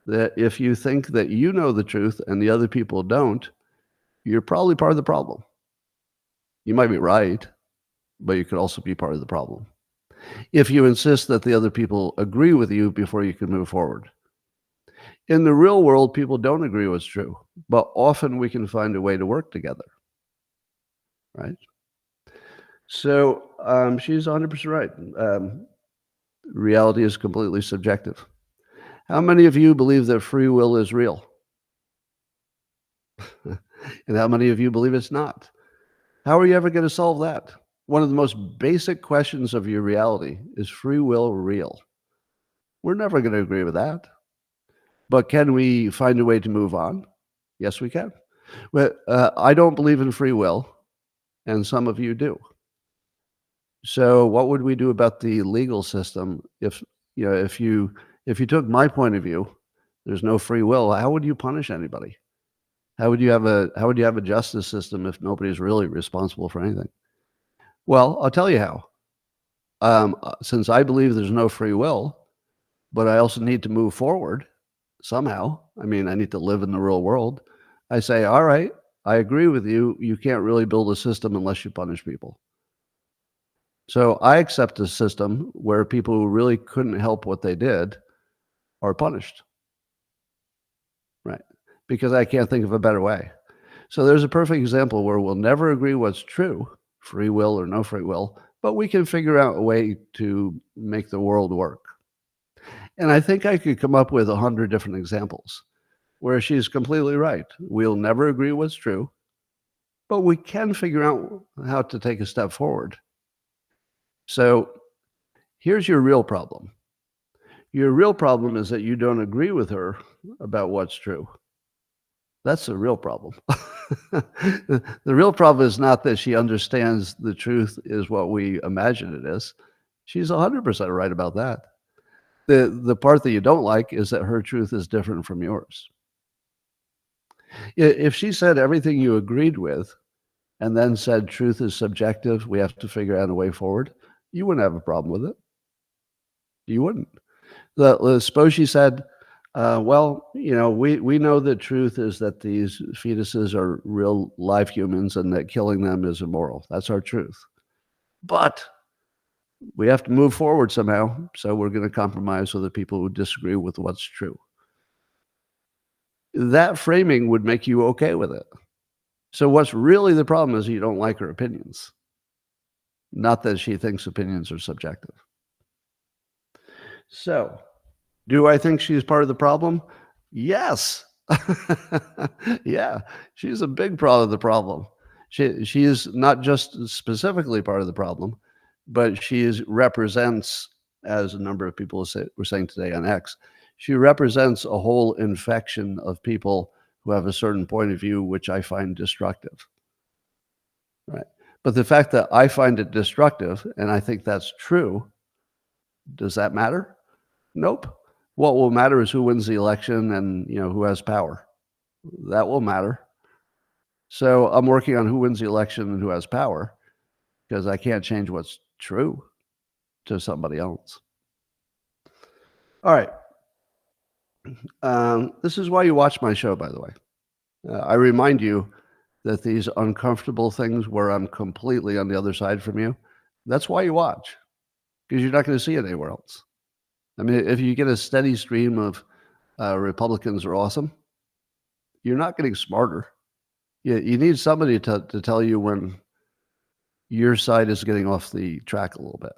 that if you think that you know the truth and the other people don't, you're probably part of the problem. You might be right, but you could also be part of the problem if you insist that the other people agree with you before you can move forward. In the real world, people don't agree what's true, but often we can find a way to work together, right? So she's 100% right. Reality is completely subjective. How many of you believe that free will is real? And how many of you believe it's not? How are you ever going to solve that? One of the most basic questions of your reality is free will real? We're never going to agree with that. But can we find a way to move on? Yes, we can. But I don't believe in free will, and some of you do. So what would we do about the legal system if you took my point of view, there's no free will, how would you punish anybody? How would you have a justice system if nobody's really responsible for anything? Well, I'll tell you how. Since I believe there's no free will, but I also need to move forward somehow. I mean, I need to live in the real world. I say, all right, I agree with you. You can't really build a system unless you punish people. So I accept a system where people who really couldn't help what they did are punished. Right. Because I can't think of a better way. So there's a perfect example where we'll never agree what's true, free will or no free will, but we can figure out a way to make the world work. And I think I could come up with 100 different examples where she's completely right. We'll never agree what's true, but we can figure out how to take a step forward. So here's your real problem. Your real problem is that you don't agree with her about what's true. That's the real problem. The real problem is not that she understands the truth is what we imagine it is. She's 100% right about that. The part that you don't like is that her truth is different from yours. If she said everything you agreed with and then said truth is subjective, we have to figure out a way forward, you wouldn't have a problem with it. You wouldn't. Suppose she said, well, we know the truth is that these fetuses are real live humans and that killing them is immoral. That's our truth. But we have to move forward somehow, so we're going to compromise with the people who disagree with what's true. That framing would make you okay with it. So what's really the problem is you don't like her opinions, not that she thinks opinions are subjective. So, do I think she's part of the problem? Yes. Yeah, she's a big part of the problem. She is not just specifically part of the problem, but she represents, as a number of people were saying today on X, she represents a whole infection of people who have a certain point of view, which I find destructive. Right. But the fact that I find it destructive and I think that's true, does that matter? Nope. What will matter is who wins the election and who has power. That will matter. So I'm working on who wins the election and who has power because I can't change what's true to somebody else. All right. This is why you watch my show, by the way. I remind you that these uncomfortable things where I'm completely on the other side from you, that's why you watch, because you're not going to see it anywhere else. I mean, if you get a steady stream of Republicans are awesome, you're not getting smarter. You need somebody to tell you when your side is getting off the track a little bit,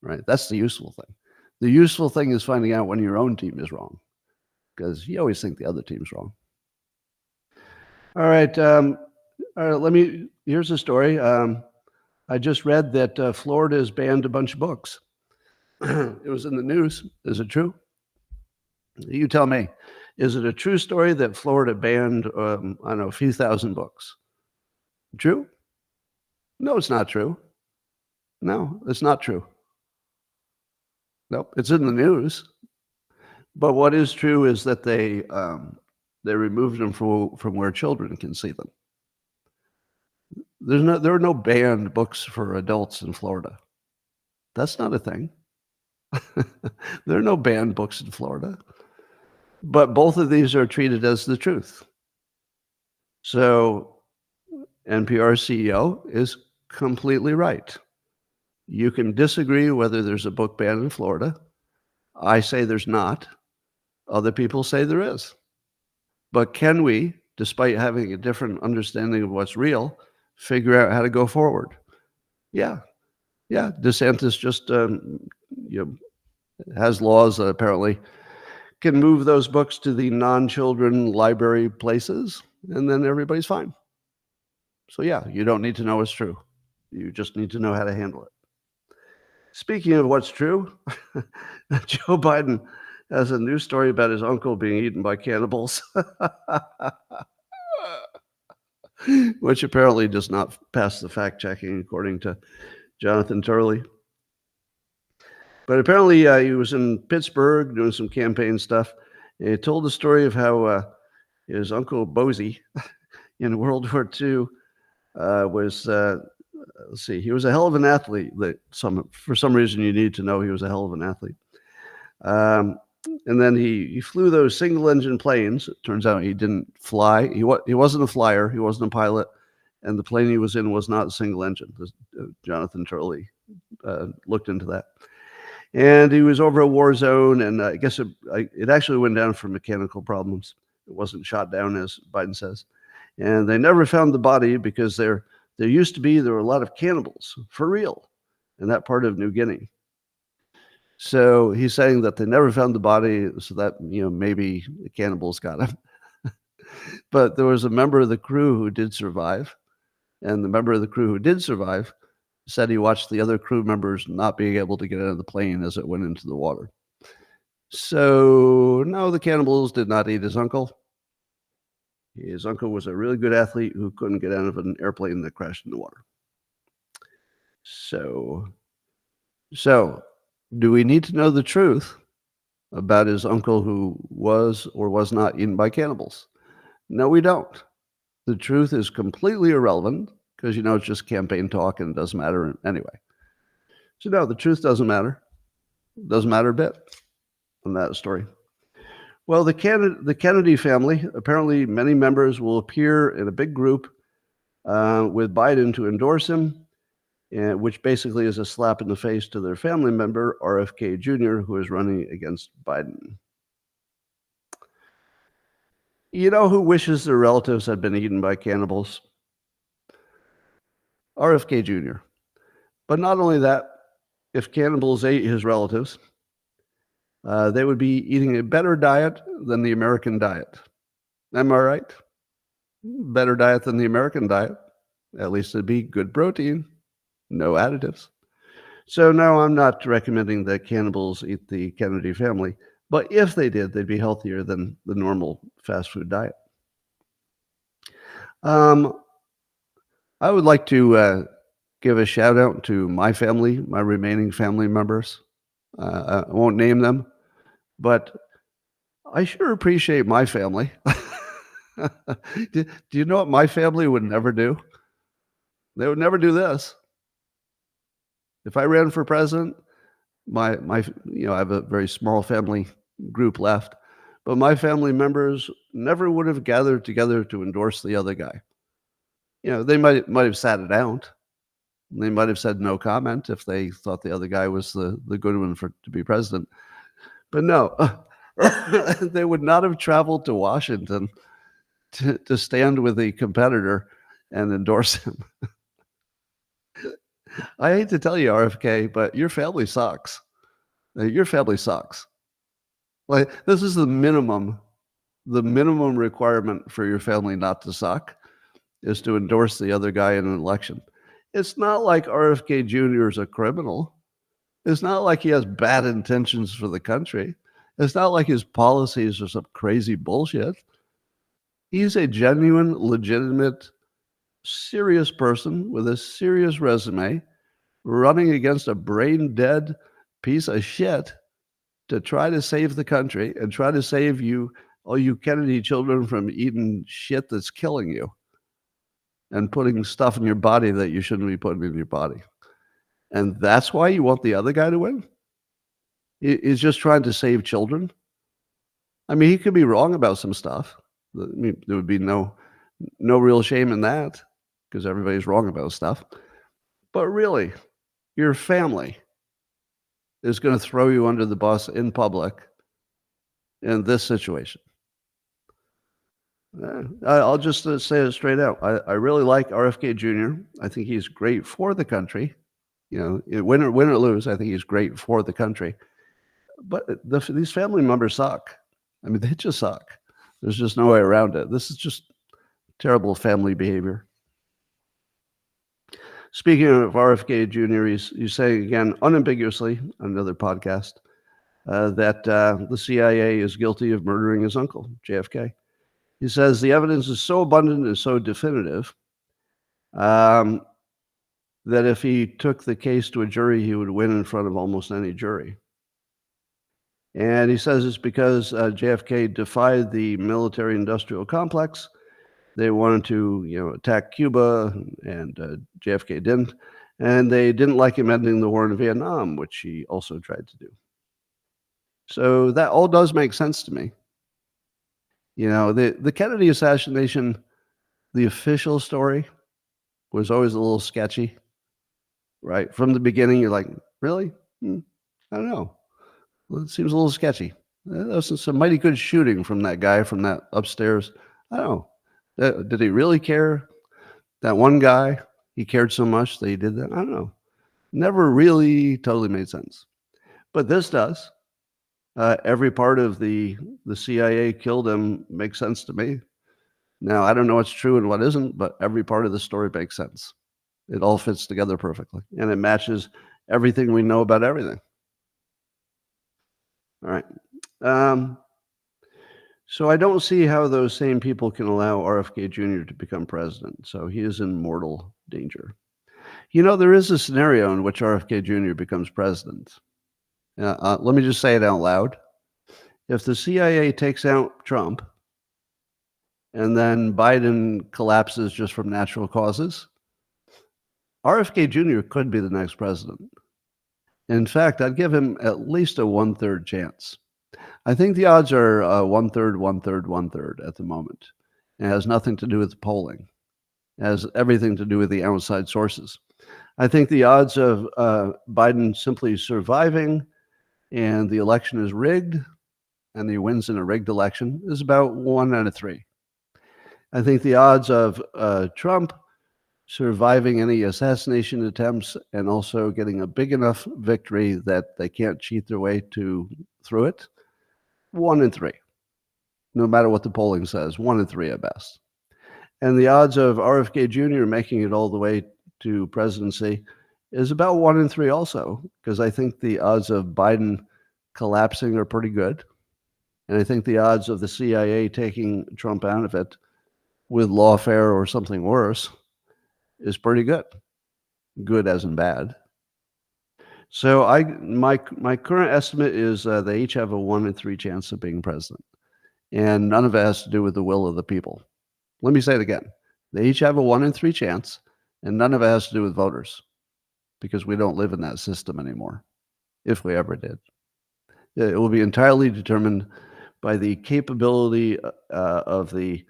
right? That's the useful thing. The useful thing is finding out when your own team is wrong, because you always think the other team's wrong. All right. Here's a story. I just read that Florida has banned a bunch of books. It was in the news. Is it true? You tell me. Is it a true story that Florida banned, I don't know, a few thousand books? True? No, it's not true. No, it's not true. Nope, it's in the news. But what is true is that they removed them from where children can see them. There are no banned books for adults in Florida. That's not a thing. There are no banned books in Florida. But both of these are treated as the truth. So NPR CEO is completely right. You can disagree whether there's a book ban in Florida. I say there's not. Other people say there is. But can we, despite having a different understanding of what's real, figure out how to go forward? Yeah. DeSantis just has laws that apparently can move those books to the non-children library places, and then everybody's fine. So yeah, you don't need to know what's true. You just need to know how to handle it. Speaking of what's true, Joe Biden has a new story about his uncle being eaten by cannibals, which apparently does not pass the fact checking, according to Jonathan Turley. But apparently he was in Pittsburgh doing some campaign stuff, and he told the story of how his uncle Bosie in World War II was, let's see, he was a hell of an athlete. For some reason, you need to know he was a hell of an athlete. And then he flew those single-engine planes. It turns out he didn't fly. He wasn't a flyer. He wasn't a pilot. And the plane he was in was not a single-engine. Jonathan Turley looked into that. And he was over a war zone, and I guess it actually went down for mechanical problems. It wasn't shot down, as Biden says. And they never found the body because there were a lot of cannibals, for real, in that part of New Guinea. So he's saying that they never found the body, so that, maybe the cannibals got him. But there was a member of the crew who did survive, and the member of the crew who did survive said he watched the other crew members not being able to get out of the plane as it went into the water. So no, the cannibals did not eat his uncle. His uncle was a really good athlete who couldn't get out of an airplane that crashed in the water. So do we need to know the truth about his uncle who was or was not eaten by cannibals? No, we don't. The truth is completely irrelevant because, it's just campaign talk and it doesn't matter anyway. So no, the truth doesn't matter. It doesn't matter a bit on that story. Well, the Kennedy family, apparently many members will appear in a big group with Biden to endorse him, which basically is a slap in the face to their family member, RFK Jr., who is running against Biden. You know who wishes their relatives had been eaten by cannibals? RFK Jr. But not only that, if cannibals ate his relatives, they would be eating a better diet than the American diet. Am I right? Better diet than the American diet. At least it'd be good protein, no additives. So no, I'm not recommending that cannibals eat the Kennedy family, but if they did, they'd be healthier than the normal fast food diet. I would like to give a shout out to my family, my remaining family members. I won't name them, but I sure appreciate my family. Do you know what my family would never do? They would never do this. If I ran for president, my I have a very small family group left, but my family members never would have gathered together to endorse the other guy. They might have sat it out. They might have said no comment if they thought the other guy was the good one to be president. But no, they would not have traveled to Washington to stand with a competitor and endorse him. I hate to tell you, RFK, but your family sucks. Your family sucks. Like, this is the minimum requirement for your family not to suck is to endorse the other guy in an election. It's not like RFK Jr. is a criminal. It's not like he has bad intentions for the country. It's not like his policies are some crazy bullshit. He's a genuine, legitimate, serious person with a serious resume running against a brain-dead piece of shit to try to save the country and try to save you, all you Kennedy children, from eating shit that's killing you and putting stuff in your body that you shouldn't be putting in your body. And that's why you want the other guy to win? He's just trying to save children? I mean, he could be wrong about some stuff. I mean, there would be no real shame in that, because everybody's wrong about stuff. But really, your family is going to throw you under the bus in public in this situation. I'll just say it straight out. I really like RFK Jr. I think he's great for the country. You know, win or lose, I think he's great for the country. But these family members suck. I mean, they just suck. There's just no way around it. This is just terrible family behavior. Speaking of RFK Jr., he's saying again, unambiguously, on another podcast, that the CIA is guilty of murdering his uncle, JFK. He says the evidence is so abundant and so definitive that if he took the case to a jury, he would win in front of almost any jury. And he says it's because JFK defied the military-industrial complex. They wanted to, attack Cuba, and JFK didn't. And they didn't like him ending the war in Vietnam, which he also tried to do. So that all does make sense to me. You know, the Kennedy assassination, the official story, was always a little sketchy, right? From the beginning, you're like, really? I don't know. Well, it seems a little sketchy. There was some mighty good shooting from that guy from that upstairs. I don't know. Did he really care? That one guy, he cared so much that he did that? I don't know. Never really totally made sense. But this does. Every part of the CIA killed him makes sense to me. Now, I don't know what's true and what isn't, but every part of the story makes sense. It all fits together perfectly, and it matches everything we know about everything. All right. So I don't see how those same people can allow RFK Jr. to become president. So he is in mortal danger. You know, there is a scenario in which RFK Jr. becomes president. Let me just say it out loud. If the CIA takes out Trump and then Biden collapses just from natural causes, RFK Jr. could be the next president. In fact, I'd give him at least a 1/3 chance. I think the odds are 1/3, 1/3, 1/3 at the moment. It has nothing to do with the polling. It has everything to do with the outside sources. I think the odds of Biden simply surviving and the election is rigged and he wins in a rigged election is about 1 out of 3. I think the odds of Trump surviving any assassination attempts and also getting a big enough victory that they can't cheat their way through it, 1 in 3. No matter what the polling says, 1 in 3 at best. And the odds of RFK Jr. making it all the way to presidency is about 1 in 3 also, because I think the odds of Biden collapsing are pretty good. And I think the odds of the CIA taking Trump out of it with lawfare or something worse is pretty good. Good as in bad. So my current estimate is they each have a 1 in 3 chance of being president. And none of it has to do with the will of the people. Let me say it again. They each have a 1 in 3 chance, and none of it has to do with voters, because we don't live in that system anymore, if we ever did. It will be entirely determined by the capability of the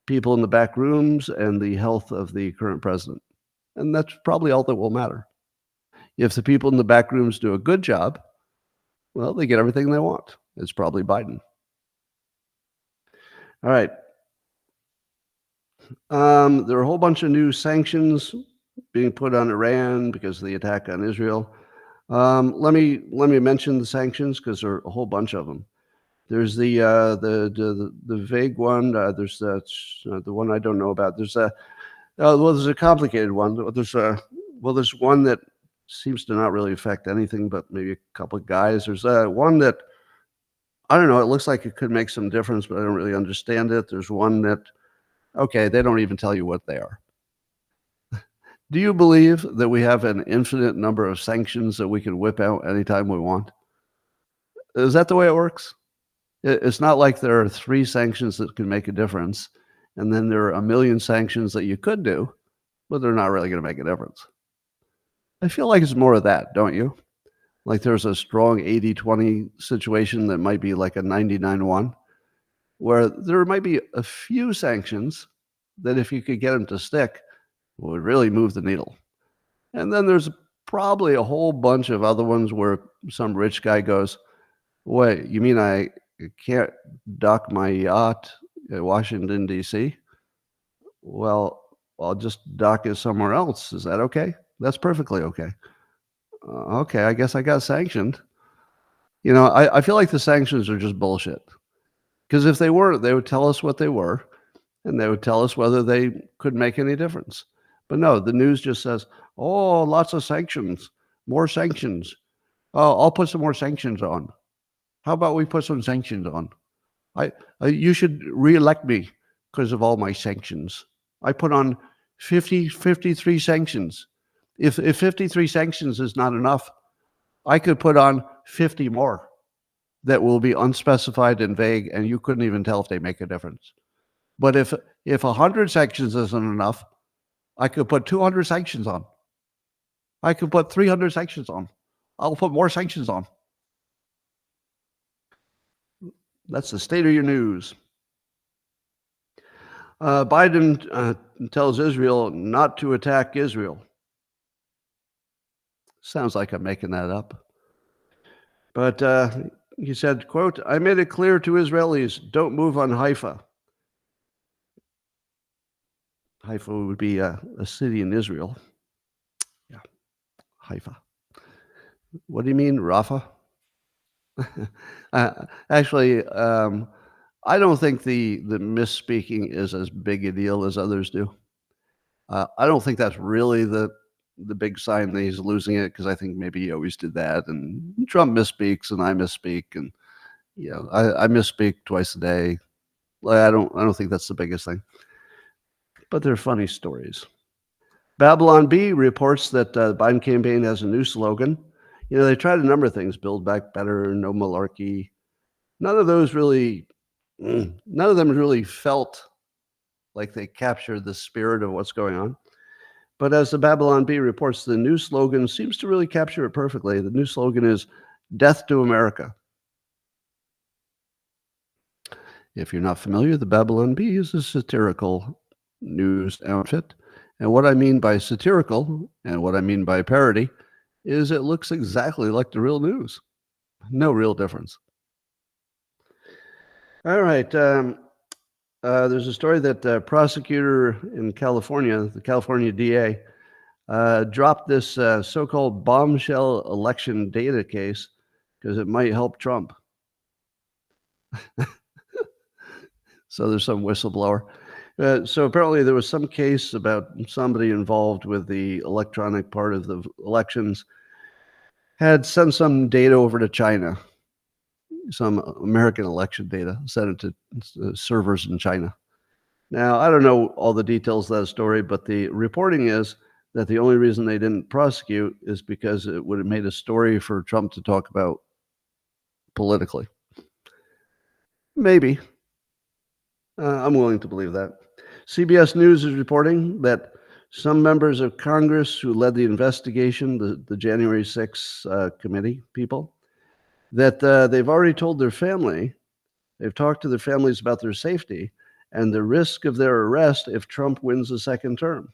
people in the back rooms and the health of the current president. And that's probably all that will matter. If the people in the back rooms do a good job, well, they get everything they want. It's probably Biden. All right. There are a whole bunch of new sanctions being put on Iran because of the attack on Israel. Let me mention the sanctions because there are a whole bunch of them. There's the vague one. There's the one I don't know about. There's a complicated one. There's one that seems to not really affect anything but maybe a couple of guys. There's one that, I don't know, it looks like it could make some difference, but I don't really understand it. There's one that, okay, they don't even tell you what they are. Do you believe that we have an infinite number of sanctions that we can whip out anytime we want? Is that the way it works? It's not like there are 3 sanctions that can make a difference, and then there are a million sanctions that you could do, but they're not really gonna make a difference. I feel like it's more of that, don't you? Like there's a strong 80-20 situation that might be like a 99-1, where there might be a few sanctions that if you could get them to stick, would really move the needle. And then there's probably a whole bunch of other ones where some rich guy goes, "Wait, you mean I can't dock my yacht at Washington, D.C.? Well, I'll just dock it somewhere else. Is that okay?" That's perfectly okay. Okay, I guess I got sanctioned. I feel like the sanctions are just bullshit. Because if they weren't, they would tell us what they were, and they would tell us whether they could make any difference. But no, the news just says, "Oh, lots of sanctions, more sanctions. Oh, I'll put some more sanctions on. How about we put some sanctions on? You should reelect me because of all my sanctions. I put on 53 sanctions. If 53 sanctions is not enough, I could put on 50 more that will be unspecified and vague, and you couldn't even tell if they make a difference. But if 100 sanctions isn't enough, I could put 200 sanctions on. I could put 300 sanctions on. I'll put more sanctions on." That's the state of your news. Biden tells Israel not to attack Israel. Sounds like I'm making that up. But he said, quote, "I made it clear to Israelis, don't move on Haifa." Haifa would be a city in Israel. Yeah, Haifa. What do you mean, Rafah? Actually, I don't think the misspeaking is as big a deal as others do. I don't think that's really the big sign that he's losing it, because I think maybe he always did that. And Trump misspeaks, and I misspeak, and I misspeak twice a day. I don't think that's the biggest thing, but they're funny stories. Babylon Bee reports that the Biden campaign has a new slogan. They tried a number of things: build back better, no malarkey. None of them really felt like they captured the spirit of what's going on. But as the Babylon Bee reports, the new slogan seems to really capture it perfectly. The new slogan is "Death to America." If you're not familiar, the Babylon Bee is a satirical news outfit. And what I mean by satirical and what I mean by parody is it looks exactly like the real news. No real difference. All right. There's a story that the prosecutor in California, the California DA, dropped this so-called bombshell election data case because it might help Trump. So there's some whistleblower. So apparently there was some case about somebody involved with the electronic part of the elections had sent some data over to China, some American election data, sent it to servers in China. Now, I don't know all the details of that story, but the reporting is that the only reason they didn't prosecute is because it would have made a story for Trump to talk about politically. Maybe. I'm willing to believe that. CBS News is reporting that some members of Congress who led the investigation, the January 6th committee people, that they've already told their family, they've talked to their families about their safety and the risk of their arrest if Trump wins a second term.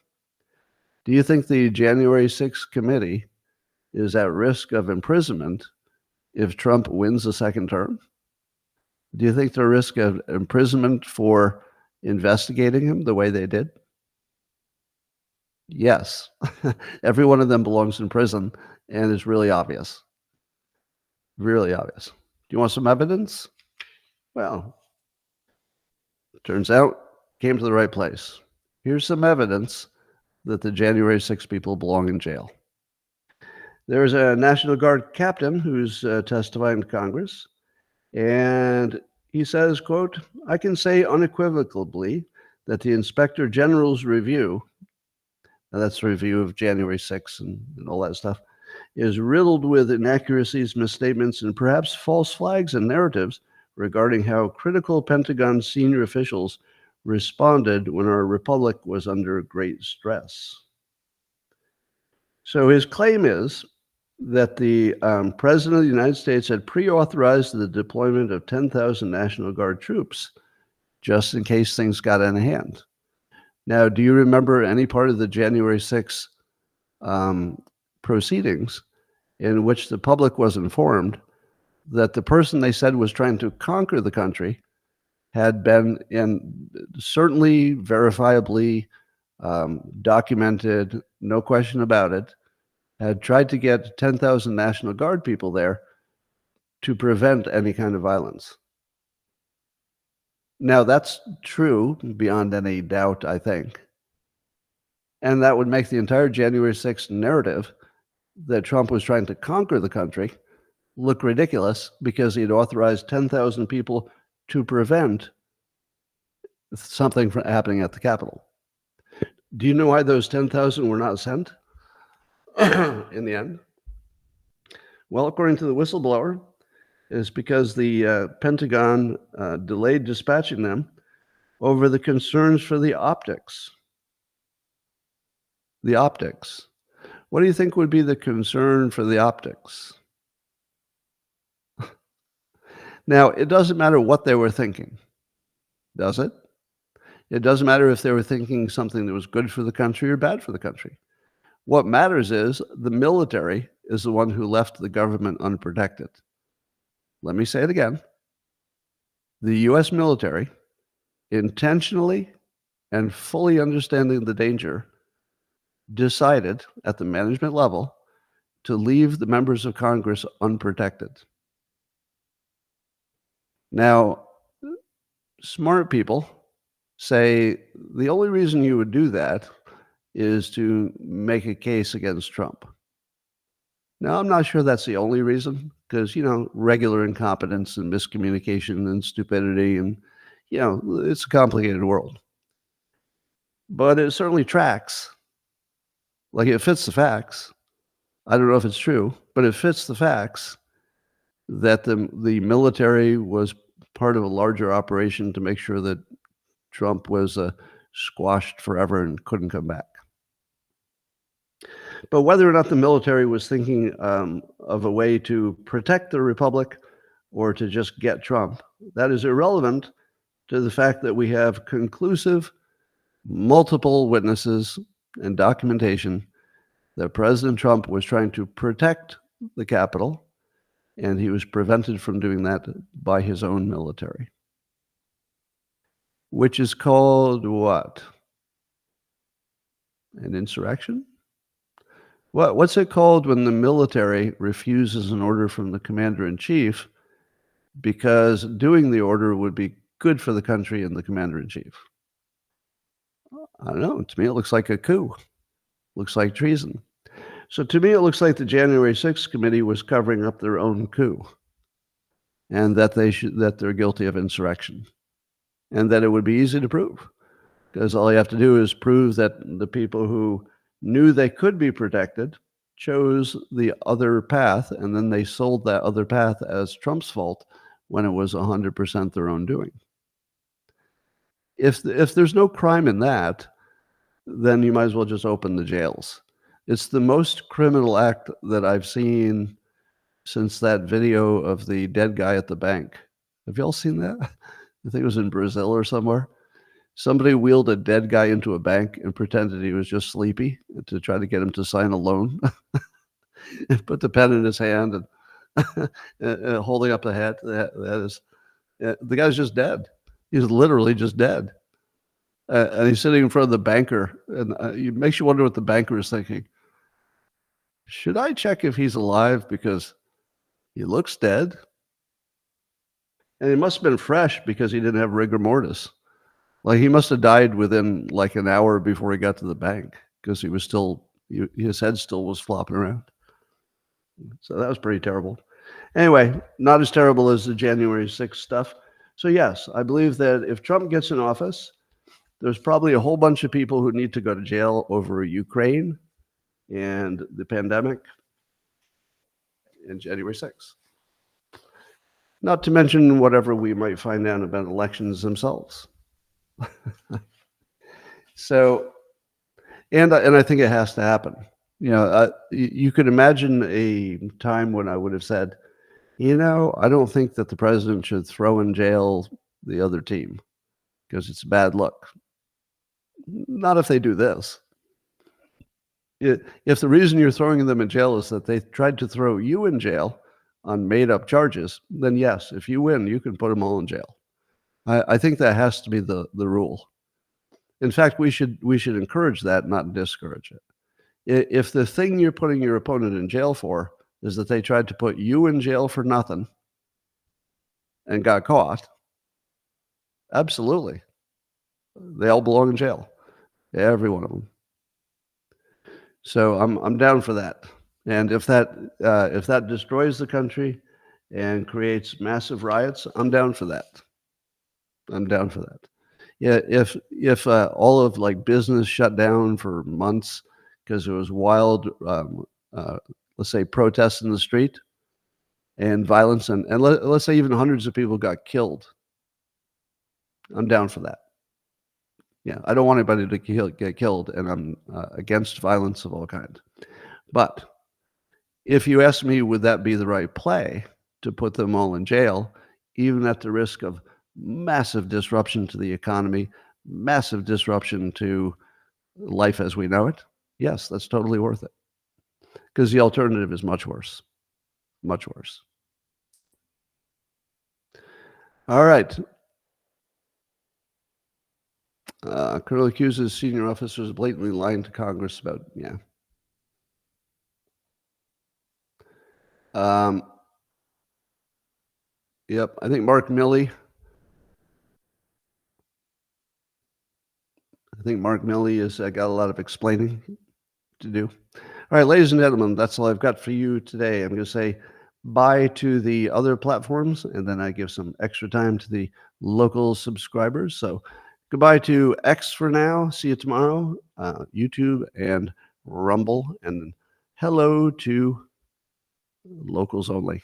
Do you think the January 6th committee is at risk of imprisonment if Trump wins a second term? Do you think they're at risk of imprisonment for investigating him the way they did? Yes. Every one of them belongs in prison, and it's really obvious. Really obvious. Do you want some evidence? Well, turns out came to the right place. Here's some evidence that the January 6 people belong in jail. There's a National Guard captain who's testifying to Congress, and he says, quote, "I can say unequivocally that the Inspector General's review," and that's the review of January 6th and all that stuff, is riddled with inaccuracies, misstatements, and perhaps false flags and narratives regarding how critical Pentagon senior officials responded when our republic was under great stress. So his claim is that the President of the United States had pre-authorized the deployment of 10,000 National Guard troops just in case things got out of hand. Now, do you remember any part of the January 6th proceedings in which the public was informed that the person they said was trying to conquer the country had been, in certainly verifiably documented, no question about it, had tried to get 10,000 National Guard people there to prevent any kind of violence? Now, that's true beyond any doubt, I think. And that would make the entire January 6th narrative that Trump was trying to conquer the country look ridiculous because he had authorized 10,000 people to prevent something from happening at the Capitol. Do you know why those 10,000 were not sent in the end? Well, according to the whistleblower, it's because the Pentagon delayed dispatching them over the concerns for the optics. The optics. What do you think would be the concern for the optics? Now, it doesn't matter what they were thinking, does it? It doesn't matter if they were thinking something that was good for the country or bad for the country. What matters is the military is the one who left the government unprotected. Let me say it again. The U.S. military, intentionally and fully understanding the danger, decided at the management level to leave the members of Congress unprotected. Now, smart people say the only reason you would do that is to make a case against Trump. Now, I'm not sure that's the only reason, because, regular incompetence and miscommunication and stupidity and, it's a complicated world. But it certainly tracks. Like, it fits the facts. I don't know if it's true, but it fits the facts that the military was part of a larger operation to make sure that Trump was squashed forever and couldn't come back. But whether or not the military was thinking of a way to protect the republic or to just get Trump, that is irrelevant to the fact that we have conclusive, multiple witnesses and documentation that President Trump was trying to protect the Capitol, and he was prevented from doing that by his own military. Which is called what? An insurrection? What's it called when the military refuses an order from the commander-in-chief because doing the order would be good for the country and the commander-in-chief? I don't know. To me, it looks like a coup. Looks like treason. So to me, it looks like the January 6th committee was covering up their own coup, and that they're guilty of insurrection, and that it would be easy to prove, because all you have to do is prove that the people who knew they could be protected chose the other path, and then they sold that other path as Trump's fault when it was 100% their own doing. If there's no crime in that, then you might as well just open the jails. It's the most criminal act that I've seen since that video of the dead guy at the bank. Have y'all seen that? I think it was in Brazil or somewhere. Somebody wheeled a dead guy into a bank and pretended he was just sleepy to try to get him to sign a loan. And put the pen in his hand and holding up the hat. The guy's just dead. He's literally just dead. And he's sitting in front of the banker. And it makes you wonder what the banker is thinking. Should I check if he's alive? Because he looks dead. And he must have been fresh because he didn't have rigor mortis. Like, he must have died within like an hour before he got to the bank, because he was still, his head still was flopping around. So that was pretty terrible. Anyway, not as terrible as the January 6th stuff. So yes, I believe that if Trump gets in office, there's probably a whole bunch of people who need to go to jail over Ukraine and the pandemic in January 6th. Not to mention whatever we might find out about elections themselves. So, and I think it has to happen. You could imagine a time when I would have said, I don't think that the president should throw in jail the other team because it's a bad look. Not if they do this. If the reason you're throwing them in jail is that they tried to throw you in jail on made-up charges, then yes, if you win, you can put them all in jail. I think that has to be the rule. In fact, we should encourage that, not discourage it. If the thing you're putting your opponent in jail for is that they tried to put you in jail for nothing and got caught, absolutely. They all belong in jail. Every one of them. So I'm down for that. And if that destroys the country and creates massive riots, I'm down for that. I'm down for that. Yeah, if all of like business shut down for months because there was wild, let's say, protests in the street and violence, and let's say even hundreds of people got killed, I'm down for that. Yeah, I don't want anybody to get killed, and I'm against violence of all kinds. But if you ask me, would that be the right play to put them all in jail, even at the risk of massive disruption to the economy, massive disruption to life as we know it? Yes, that's totally worth it. Because the alternative is much worse. Much worse. All right. Colonel accuses senior officers blatantly lying to Congress about, Yep, I think Mark Milley has got a lot of explaining to do. All right, ladies and gentlemen, that's all I've got for you today. I'm going to say bye to the other platforms, and then I give some extra time to the local subscribers. So goodbye to X for now. See you tomorrow, YouTube and Rumble. And hello to locals only.